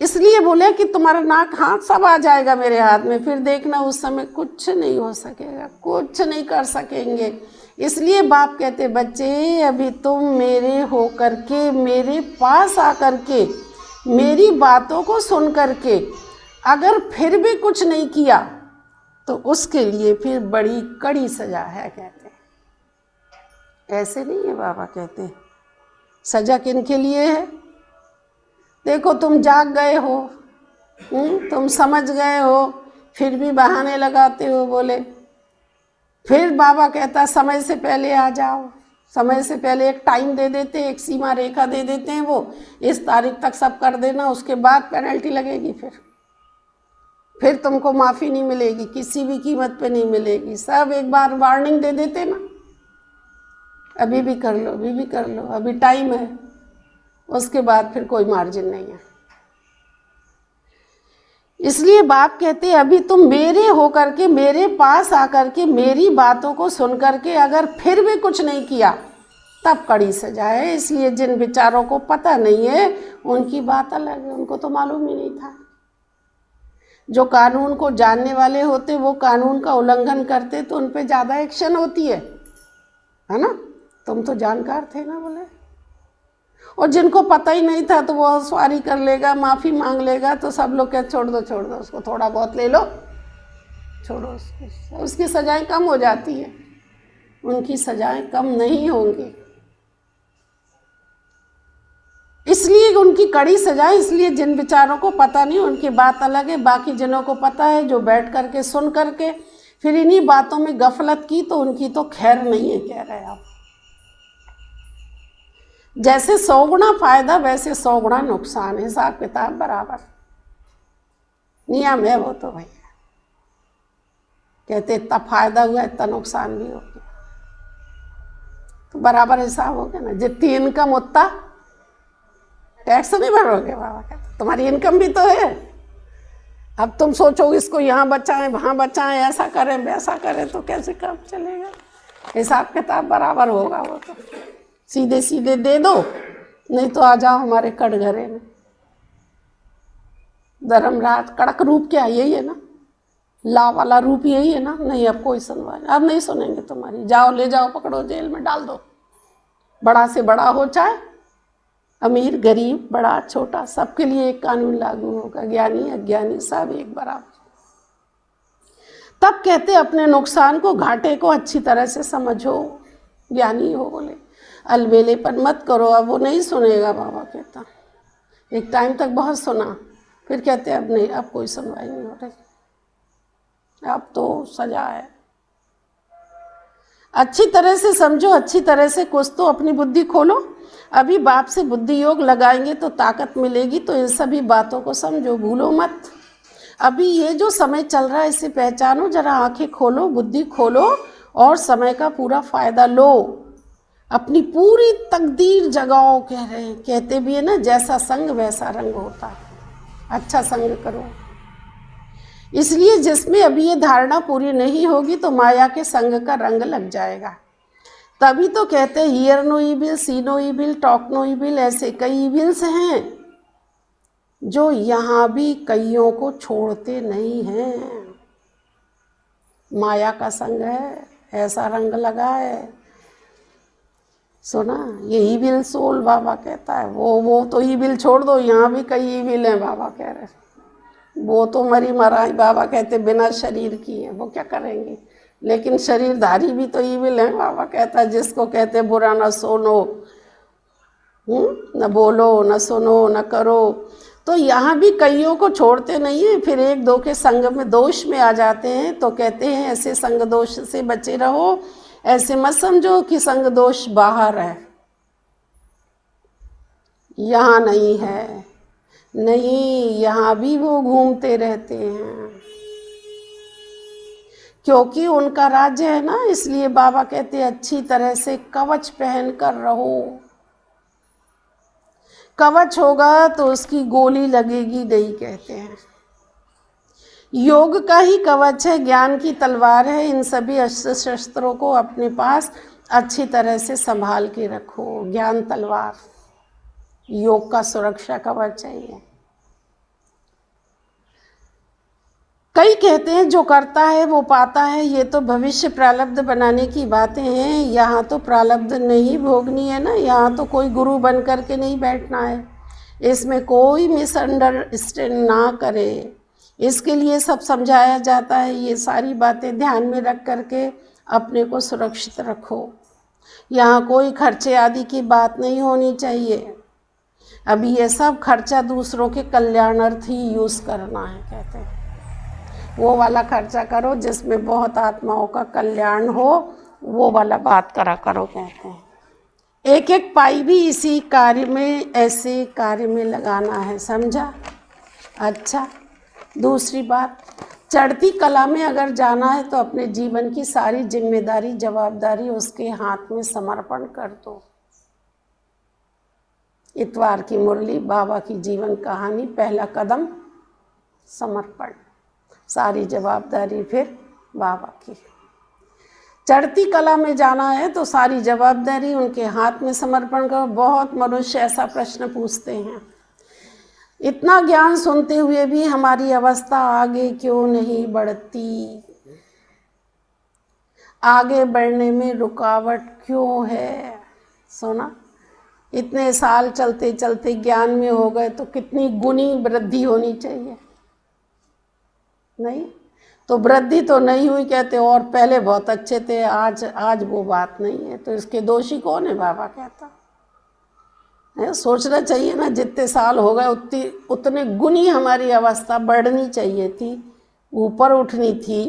Speaker 1: इसलिए बोले कि तुम्हारा नाक हाथ सब आ जाएगा मेरे हाथ में, फिर देखना उस समय कुछ नहीं हो सकेगा, कुछ नहीं कर सकेंगे। इसलिए बाप कहते बच्चे अभी तुम मेरे हो करके, मेरे पास आकर के, मेरी बातों को सुन करके अगर फिर भी कुछ नहीं किया तो उसके लिए फिर बड़ी कड़ी सजा है। कहते ऐसे नहीं है बाबा कहते, सजा किन के लिए है। देखो तुम जाग गए हो, तुम समझ गए हो, फिर भी बहाने लगाते हो। बोले फिर बाबा कहता समय से पहले आ जाओ, समय से पहले एक टाइम दे देते, एक सीमा रेखा दे देते हैं, वो इस तारीख तक सब कर देना, उसके बाद पेनल्टी लगेगी। फिर तुमको माफ़ी नहीं मिलेगी, किसी भी कीमत पे नहीं मिलेगी। सब एक बार वार्निंग दे देते ना, अभी भी कर लो, अभी भी कर लो, अभी टाइम है, उसके बाद फिर कोई मार्जिन नहीं है। इसलिए बाप कहते अभी तुम मेरे होकर के, मेरे पास आकर के, मेरी बातों को सुन करके अगर फिर भी कुछ नहीं किया तब कड़ी सजा है। इसलिए जिन विचारों को पता नहीं है उनकी बात अलग है, उनको तो मालूम ही नहीं था। जो कानून को जानने वाले होते वो कानून का उल्लंघन करते तो उन पे ज़्यादा एक्शन होती है ना। तुम तो जानकार थे ना बोले। और जिनको पता ही नहीं था तो वो सवारी कर लेगा, माफ़ी मांग लेगा, तो सब लोग क्या छोड़ दो उसको, थोड़ा बहुत ले लो, छोड़ो उसको, उसकी सजाएं कम हो जाती हैं, उनकी सजाएं कम नहीं होंगी। इसलिए उनकी कड़ी सजा, इसलिए जिन विचारों को पता नहीं उनकी बात अलग है, बाकी जिनों को पता है जो बैठ करके सुन करके फिर इन्हीं बातों में गफलत की तो उनकी तो खैर नहीं है। कह रहे आप जैसे 100 गुना फायदा वैसे 100 गुना नुकसान, हिसाब किताब बराबर, नियम है वो तो भैया। कहते इतना फायदा हुआ इतना नुकसान भी हो गया, तो बराबर हिसाब हो गया ना। जितनी इनकम उतना टैक्स नहीं भरोगे। बाबा कहते तुम्हारी इनकम भी तो है, अब तुम सोचो इसको यहाँ बचाएं वहाँ बचाएं, ऐसा करें वैसा करें, तो कैसे काम चलेगा। हिसाब किताब बराबर होगा, वो तो सीधे सीधे दे दो, नहीं तो आ जाओ हमारे कटघरे में। धर्मराज कड़क रूप क्या यही है ना, ला वाला रूप यही है ना। नहीं अब कोई सुनवाई, अब नहीं सुनेंगे तुम्हारी, जाओ ले जाओ, पकड़ो जेल में डाल दो, बड़ा से बड़ा हो चाहे अमीर गरीब बड़ा छोटा सबके लिए एक कानून लागू होगा, ज्ञानी अज्ञानी सब एक बराबर। तब कहते अपने नुकसान को घाटे को अच्छी तरह से समझो, ज्ञानी हो बोले, अलबेलेपन मत करो। अब वो नहीं सुनेगा, बाबा कहता एक टाइम तक बहुत सुना, फिर कहते अब नहीं, अब कोई सुनवाई नहीं हो रही, अब तो सजा है। अच्छी तरह से समझो, अच्छी तरह से कुछ तो अपनी बुद्धि खोलो। अभी बाप से बुद्धि योग लगाएंगे तो ताकत मिलेगी, तो इन सभी बातों को समझो, भूलो मत। अभी ये जो समय चल रहा है इसे पहचानो, जरा आंखें खोलो, बुद्धि खोलो और समय का पूरा फायदा लो। अपनी पूरी तकदीर जगाओ, कह रहे हैं, कहते भी है ना, जैसा संग वैसा रंग होता है, अच्छा संग करो। इसलिए जिसमें अभी ये धारणा पूरी नहीं होगी तो माया के संग का रंग लग जाएगा। तभी तो कहते हैं hear no evil, see no evil, talk no evil. ऐसे कई इविल्स हैं जो यहाँ भी कईयों को छोड़ते नहीं हैं। माया का संग है, ऐसा रंग लगा है। सुना, ये ईविल सोल बाबा कहता है, वो तो ईविल छोड़ दो, यहाँ भी कई ईविल हैं बाबा कह रहे। वो तो मरी मराई, बाबा कहते बिना शरीर की है, वो क्या करेंगे। लेकिन शरीरधारी भी तो ईविल है, बाबा कहता है, जिसको कहते बुरा न सुनो, न बोलो, न सुनो, न करो। तो यहाँ भी कईयों को छोड़ते नहीं है, फिर एक दो के संग में दोष में आ जाते हैं, तो कहते हैं ऐसे संग दोष से बचे रहो। ऐसे मत समझो कि संग दोष बाहर है, यहाँ नहीं है, नहीं, यहाँ भी वो घूमते रहते हैं, क्योंकि उनका राज्य है ना। इसलिए बाबा कहते हैं अच्छी तरह से कवच पहन कर रहो। कवच होगा तो उसकी गोली लगेगी नहीं, कहते हैं। योग का ही कवच है, ज्ञान की तलवार है। इन सभी अस्त्र शस्त्रों को अपने पास अच्छी तरह से संभाल के रखो। ज्ञान तलवार, योग का सुरक्षा कवच चाहिए। कई कहते हैं जो करता है वो पाता है, ये तो भविष्य प्रारब्ध बनाने की बातें हैं। यहाँ तो प्रारब्ध नहीं भोगनी है ना, यहाँ तो कोई गुरु बन करके नहीं बैठना है। इसमें कोई मिसअंडरस्टैंड ना करे, इसके लिए सब समझाया जाता है। ये सारी बातें ध्यान में रख करके अपने को सुरक्षित रखो। यहाँ कोई खर्चे आदि की बात नहीं होनी चाहिए। अभी ये सब खर्चा दूसरों के कल्याणार्थ ही यूज़ करना है, कहते हैं। वो वाला खर्चा करो जिसमें बहुत आत्माओं का कल्याण हो, वो वाला बात करा करो, कहते हैं। एक एक पाई भी इसी कार्य में, ऐसे कार्य में लगाना है, समझा। अच्छा, दूसरी बात, चढ़ती कला में अगर जाना है तो अपने जीवन की सारी जिम्मेदारी जवाबदारी उसके हाथ में समर्पण कर दो। इतवार की मुरली, बाबा की जीवन कहानी, पहला कदम समर्पण, सारी जवाबदारी फिर बाबा की। चढ़ती कला में जाना है तो सारी जवाबदारी उनके हाथ में समर्पण करो। बहुत मनुष्य ऐसा प्रश्न पूछते हैं, इतना ज्ञान सुनते हुए भी हमारी अवस्था आगे क्यों नहीं बढ़ती, आगे बढ़ने में रुकावट क्यों है। सुना, इतने साल चलते चलते ज्ञान में हो गए तो कितनी गुनी वृद्धि होनी चाहिए, नहीं तो वृद्धि तो नहीं हुई, कहते और पहले बहुत अच्छे थे, आज वो बात नहीं है। तो इसके दोषी कौन है, बाबा कहता है। सोचना चाहिए ना, जितने साल हो गए उतने गुनी हमारी अवस्था बढ़नी चाहिए थी, ऊपर उठनी थी,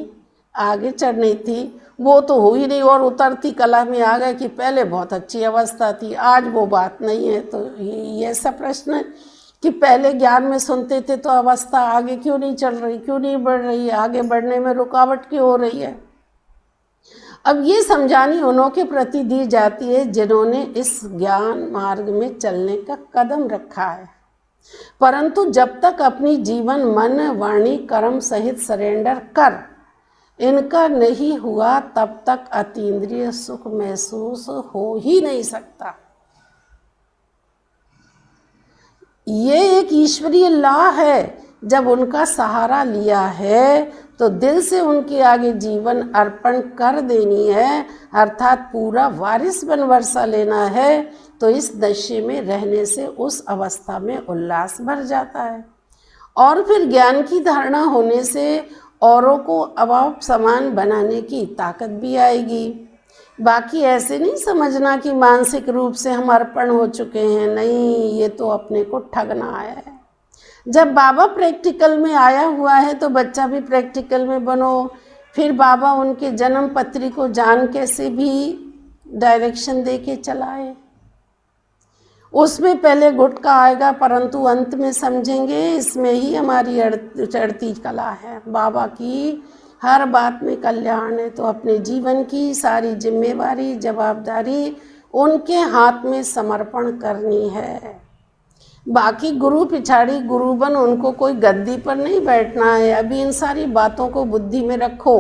Speaker 1: आगे चढ़नी थी। वो तो हुई नहीं और उतरती कला में आ गए कि पहले बहुत अच्छी अवस्था थी, आज वो बात नहीं है। तो ये ऐसा प्रश्न है कि पहले ज्ञान में सुनते थे तो अवस्था आगे क्यों नहीं चल रही, क्यों नहीं बढ़ रही है, आगे बढ़ने में रुकावट क्यों हो रही है। अब ये समझानी उन्हों के प्रति दी जाती है जिन्होंने इस ज्ञान मार्ग में चलने का कदम रखा है। परंतु जब तक अपनी जीवन मन वाणी कर्म सहित सरेंडर कर इनका नहीं हुआ, तब तक अतीन्द्रिय सुख महसूस हो ही नहीं सकता। ये एक ईश्वरीय लॉ है। जब उनका सहारा लिया है तो दिल से उनके आगे जीवन अर्पण कर देनी है, अर्थात पूरा वारिस बन वर्षा लेना है। तो इस नशे में रहने से उस अवस्था में उल्लास भर जाता है और फिर ज्ञान की धारणा होने से औरों को अब समान बनाने की ताकत भी आएगी। बाकी ऐसे नहीं समझना कि मानसिक रूप से हम अर्पण हो चुके हैं, नहीं, ये तो अपने को ठगना आया है। जब बाबा प्रैक्टिकल में आया हुआ है तो बच्चा भी प्रैक्टिकल में बनो। फिर बाबा उनके जन्म पत्री को जान के से भी डायरेक्शन दे के चलाए। उसमें पहले गुटका आएगा, परंतु अंत में समझेंगे इसमें ही हमारी चढ़ती कला है। बाबा की हर बात में कल्याण है, तो अपने जीवन की सारी जिम्मेवारी जवाबदारी उनके हाथ में समर्पण करनी है। बाकी गुरु पिछाड़ी गुरु बन, उनको कोई गद्दी पर नहीं बैठना है। अभी इन सारी बातों को बुद्धि में रखो,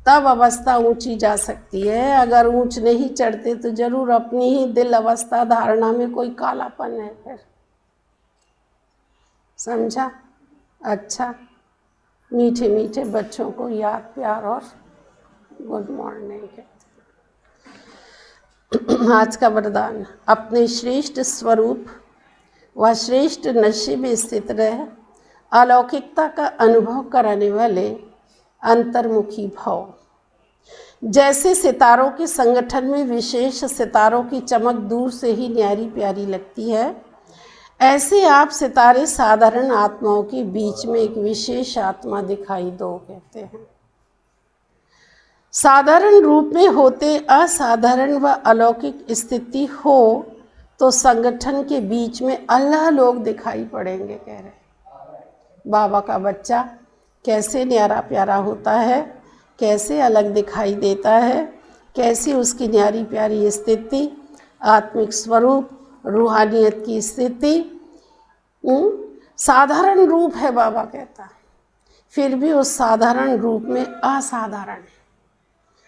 Speaker 1: तब अवस्था ऊंची जा सकती है। अगर ऊंच नहीं चढ़ते तो जरूर अपनी ही दिल अवस्था धारणा में कोई कालापन है। फिर समझा? अच्छा, मीठे मीठे बच्चों को याद प्यार और गुड मॉर्निंग कहते हैं। आज का वरदान, अपने श्रेष्ठ स्वरूप व श्रेष्ठ नशे में स्थित रह अलौकिकता का अनुभव कराने वाले अंतर्मुखी भाव। जैसे सितारों के संगठन में विशेष सितारों की चमक दूर से ही न्यारी प्यारी लगती है, ऐसे आप सितारे साधारण आत्माओं के बीच में एक विशेष आत्मा दिखाई दो कहते हैं। साधारण रूप में होते असाधारण व अलौकिक स्थिति हो तो संगठन के बीच में अल्लाह लोग दिखाई पड़ेंगे कह रहे। बाबा का बच्चा कैसे न्यारा प्यारा होता है, कैसे अलग दिखाई देता है, कैसी उसकी न्यारी प्यारी स्थिति, आत्मिक स्वरूप, रूहानियत की स्थिति। साधारण रूप है बाबा कहता, फिर भी उस साधारण रूप में असाधारण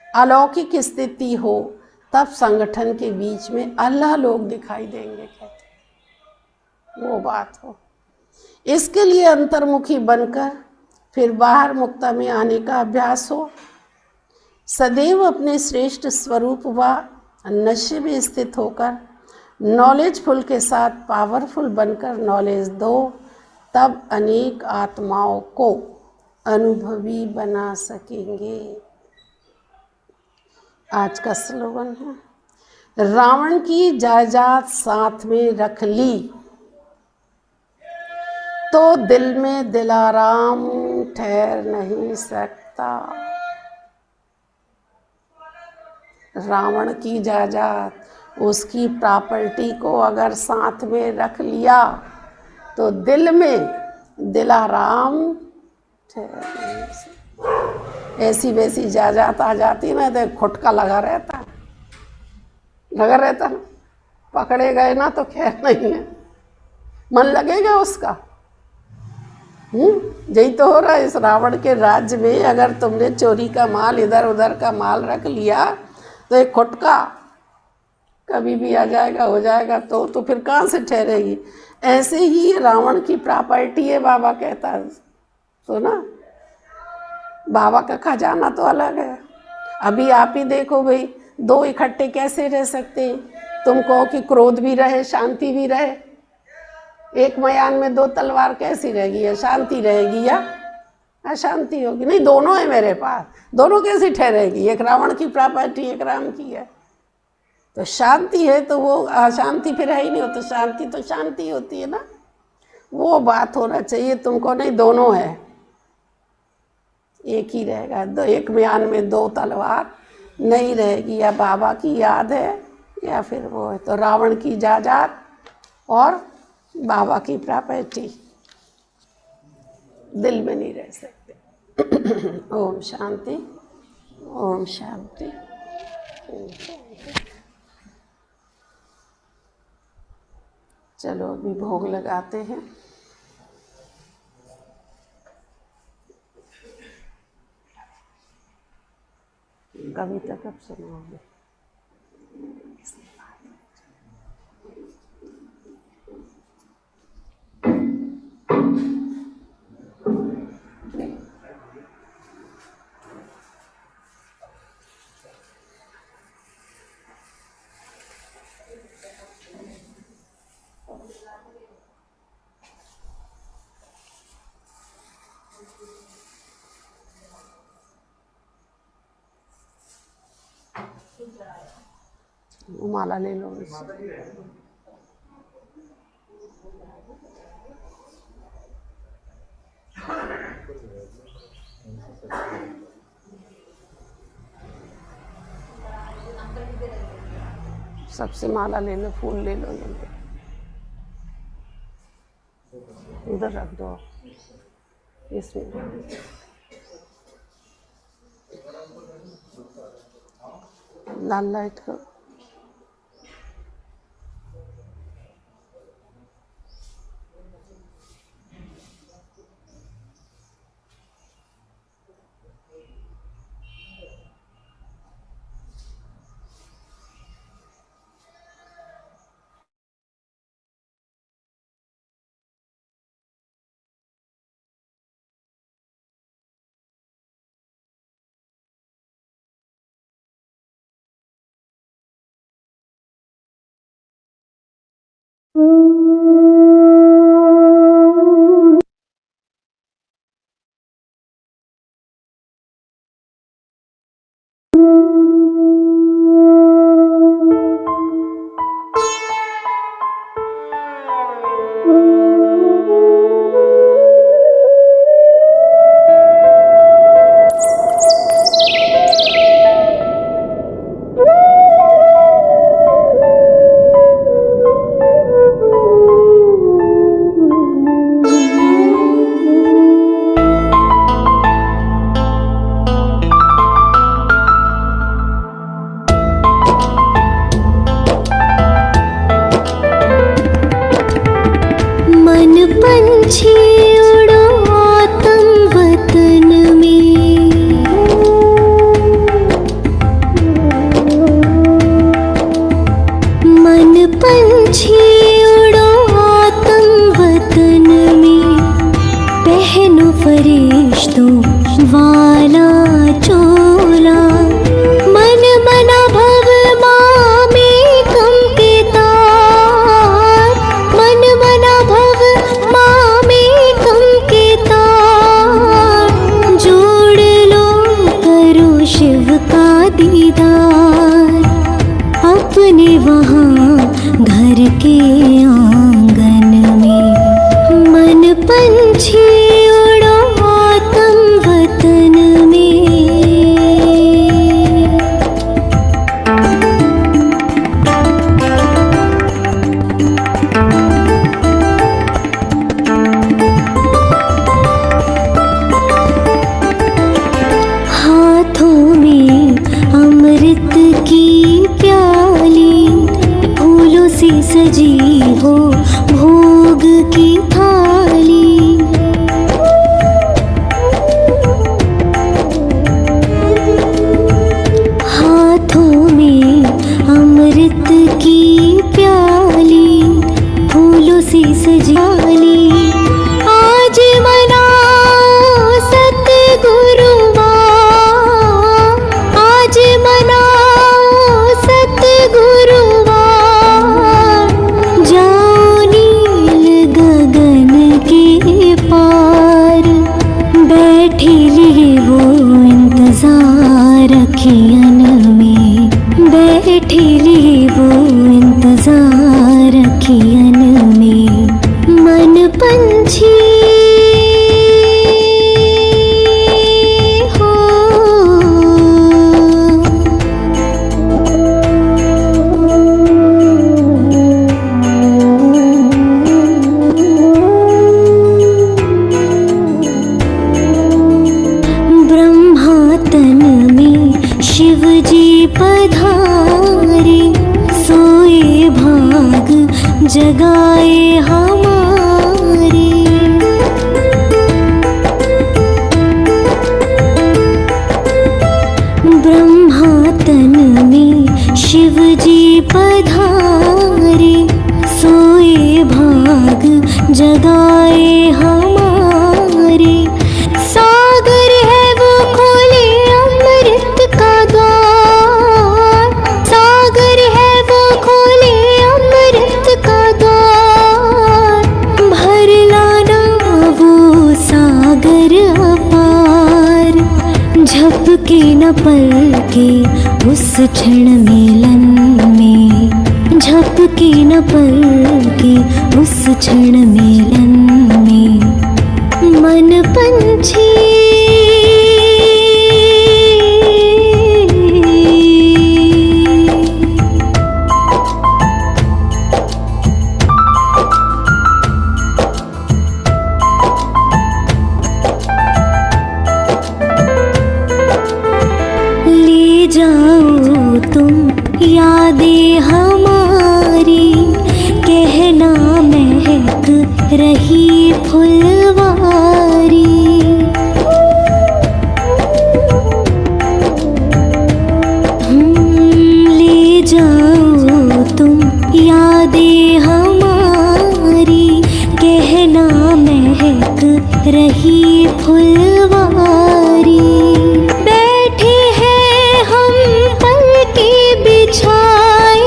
Speaker 1: अलौकिक स्थिति हो तब संगठन के बीच में अल्लाह लोग दिखाई देंगे कहते, वो बात हो। इसके लिए अंतर्मुखी बनकर फिर बाहर मुक्ता में आने का अभ्यास हो। सदैव अपने श्रेष्ठ स्वरूप व नशे में स्थित होकर नॉलेजफुल के साथ पावरफुल बनकर नॉलेज दो, तब अनेक आत्माओं को अनुभवी बना सकेंगे। आज का स्लोगन है, रावण की जायदाद साथ में रख ली तो दिल में दिलाराम ठहर नहीं सकता। रावण की जायदाद, उसकी प्रॉपर्टी को अगर साथ में रख लिया तो दिल में दिलाराम ठहर नहीं सकता। ऐसी वैसी जायदाद आ जाती ना तो खुटका लगा रहता ना, पकड़े गए ना तो खैर नहीं है, मन लगेगा उसका। यही तो हो रहा है इस रावण के राज्य में। अगर तुमने चोरी का माल, इधर उधर का माल रख लिया तो एक खुटका कभी भी आ जाएगा, हो जाएगा, तो फिर कहाँ से ठहरेगी। ऐसे ही रावण की प्रॉपर्टी है, बाबा कहता है। तो ना, बाबा का खजाना तो अलग है। अभी आप ही देखो भाई, दो इकट्ठे कैसे रह सकते हैं? तुम कहो कि क्रोध भी रहे शांति भी रहे, एक मयान में दो तलवार कैसी रहेगी? या शांति रहेगी या अशांति होगी? नहीं, दोनों है मेरे पास, दोनों कैसी ठहरेगी? एक रावण की प्रॉपर्टी, एक राम की है। तो शांति है तो वो अशांति फिर है ही नहीं, हो तो शांति तो शांति होती है ना। वो बात होना चाहिए तुमको, नहीं दोनों है, एक ही रहेगा। एक म्यान में दो तलवार नहीं रहेगी। या बाबा की याद है या फिर वो है। तो रावण की जायदाद और बाबा की प्रॉपर्टी दिल में नहीं रह सकते। ओम शांति, ओम शांति, ओम शांति। चलो अभी भोग लगाते हैं। कविता कब सुनाओगे? वो माला ले लो इससे। सबसे माला ले लो, फूल ले लो, ये लो। उधर रख दो इसमें। लाल लाइट को
Speaker 2: जगाए हमारे। ब्रह्मा तन में शिव जी पधारे, सोए भाग जगाए हमारे। सागर है वो खोले अमृत का द्वार, सागर है वो खोले अमृत का द्वार। भर लाना वो सागर अपार, झपके न पलके उस क्षण मिलन में। रुके न पल की उस क्षण मिलन में मन पंछी ले जाओ तुम यादें हमारी, कहना महक रही फुलवारी। ले जाओ तुम यादें हमारी, कहना महक रही फुलवारी। बैठे हैं हम पलके बिछाए,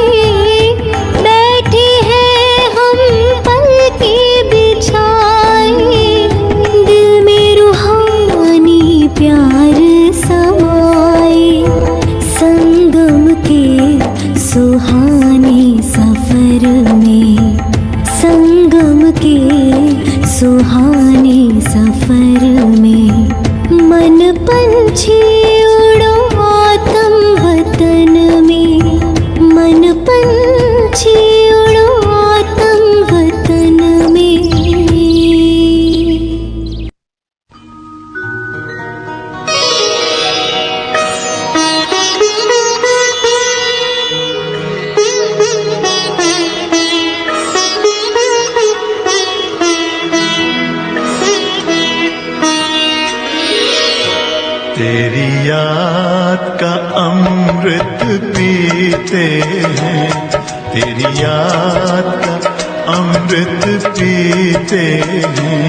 Speaker 2: बैठे हैं हम पलके बिछाए, दिल में रूहानी प्यार समाए। संगम के सुहाने सफर में, संगम के सुहाने सफर में, मन पंछी उड़ो आतम वतन में, मन पंछी उड़ो आतम वतन में।
Speaker 3: तेरी याद का अमृत पीते हैं, तेरी याद का अमृत पीते हैं,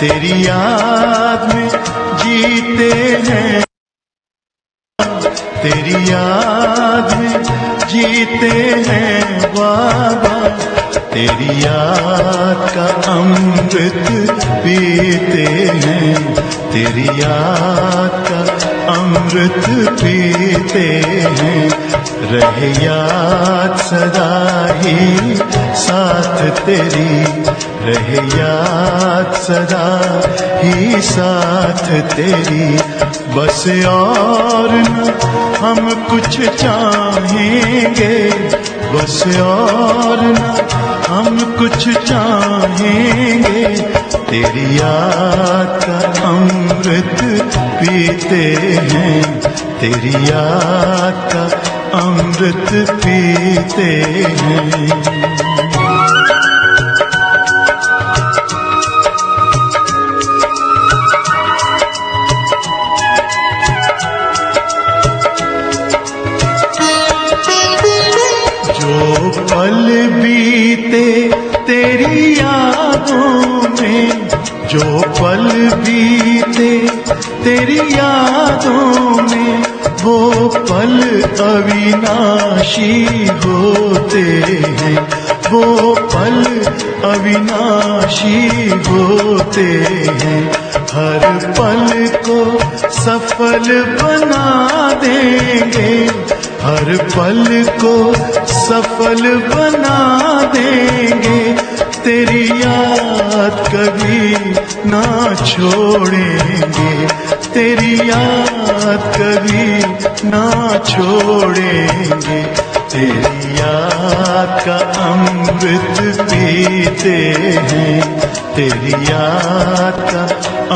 Speaker 3: तेरी याद में जीते हैं, तेरी याद में जीते हैं बाबा। तेरी याद का अमृत पीते हैं, तेरी याद का अमृत पीते हैं। रहे याद सदा ही साथ तेरी, रहे याद सदा ही साथ तेरी। बस और न हम कुछ चाहेंगे, बस और न हम कुछ चाहेंगे, तेरी याद का अमृत पीते हैं, तेरी याद का अमृत पीते हैं। जो पल बीते तेरी यादों में, जो पल बीते तेरी यादों में, वो पल अविनाशी होते हैं, वो पल अविनाशी होते हैं। हर पल को सफल बना देंगे, हर पल को सफल बना देंगे, तेरी याद कभी ना छोड़ेंगे, तेरी याद कभी ना छोड़ेंगे। तेरी याद का अमृत पीते हैं, तेरी याद का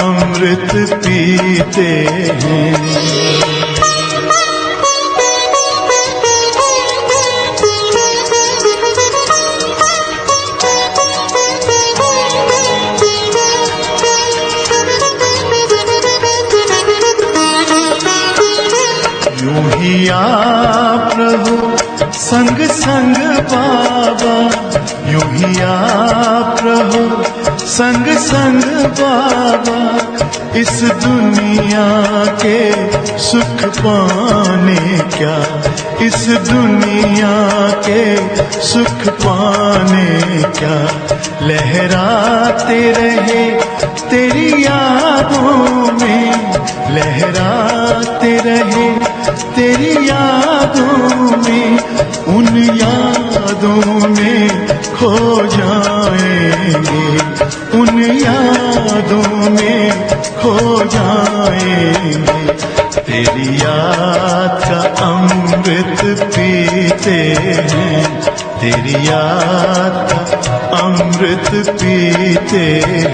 Speaker 3: अमृत पीते हैं। यूं ही आप रहो संग संग बाबा, यूं ही आप रहो संग संग बाबा। इस दुनिया के सुख पाने क्या, इस दुनिया के सुख पाने क्या, लहराते रहे तेरी यादों में, लहराते रहे तेरी यादों में। उन याद यादों में खो जाएंगे, उन यादों में खो जाएंगे। तेरी याद का अमृत पीते हैं, तेरी याद का अमृत पीते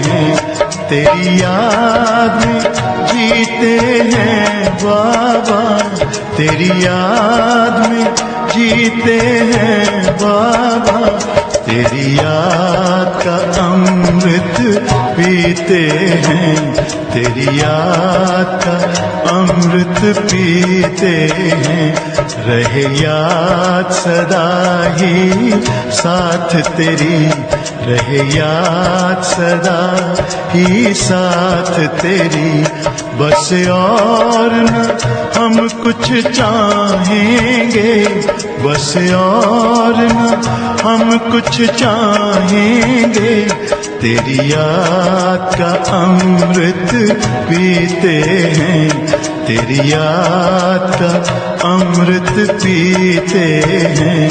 Speaker 3: हैं, तेरी याद में जीते हैं बाबा, तेरी याद में जीते हैं बाबा, तेरी याद का अमृत पीते हैं, तेरी याद का अमृत पीते हैं। रहे याद सदा ही साथ तेरी, रहे याद सदा ही साथ तेरी। बस और न हम कुछ चाहेंगे, बस और न हम कुछ चाहेंगे, तेरी याद का अमृत पीते हैं, तेरी याद का अमृत पीते हैं,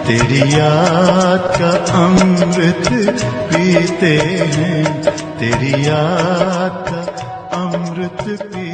Speaker 3: तेरी याद का अमृत पीते हैं, तेरी याद का अमृत पीते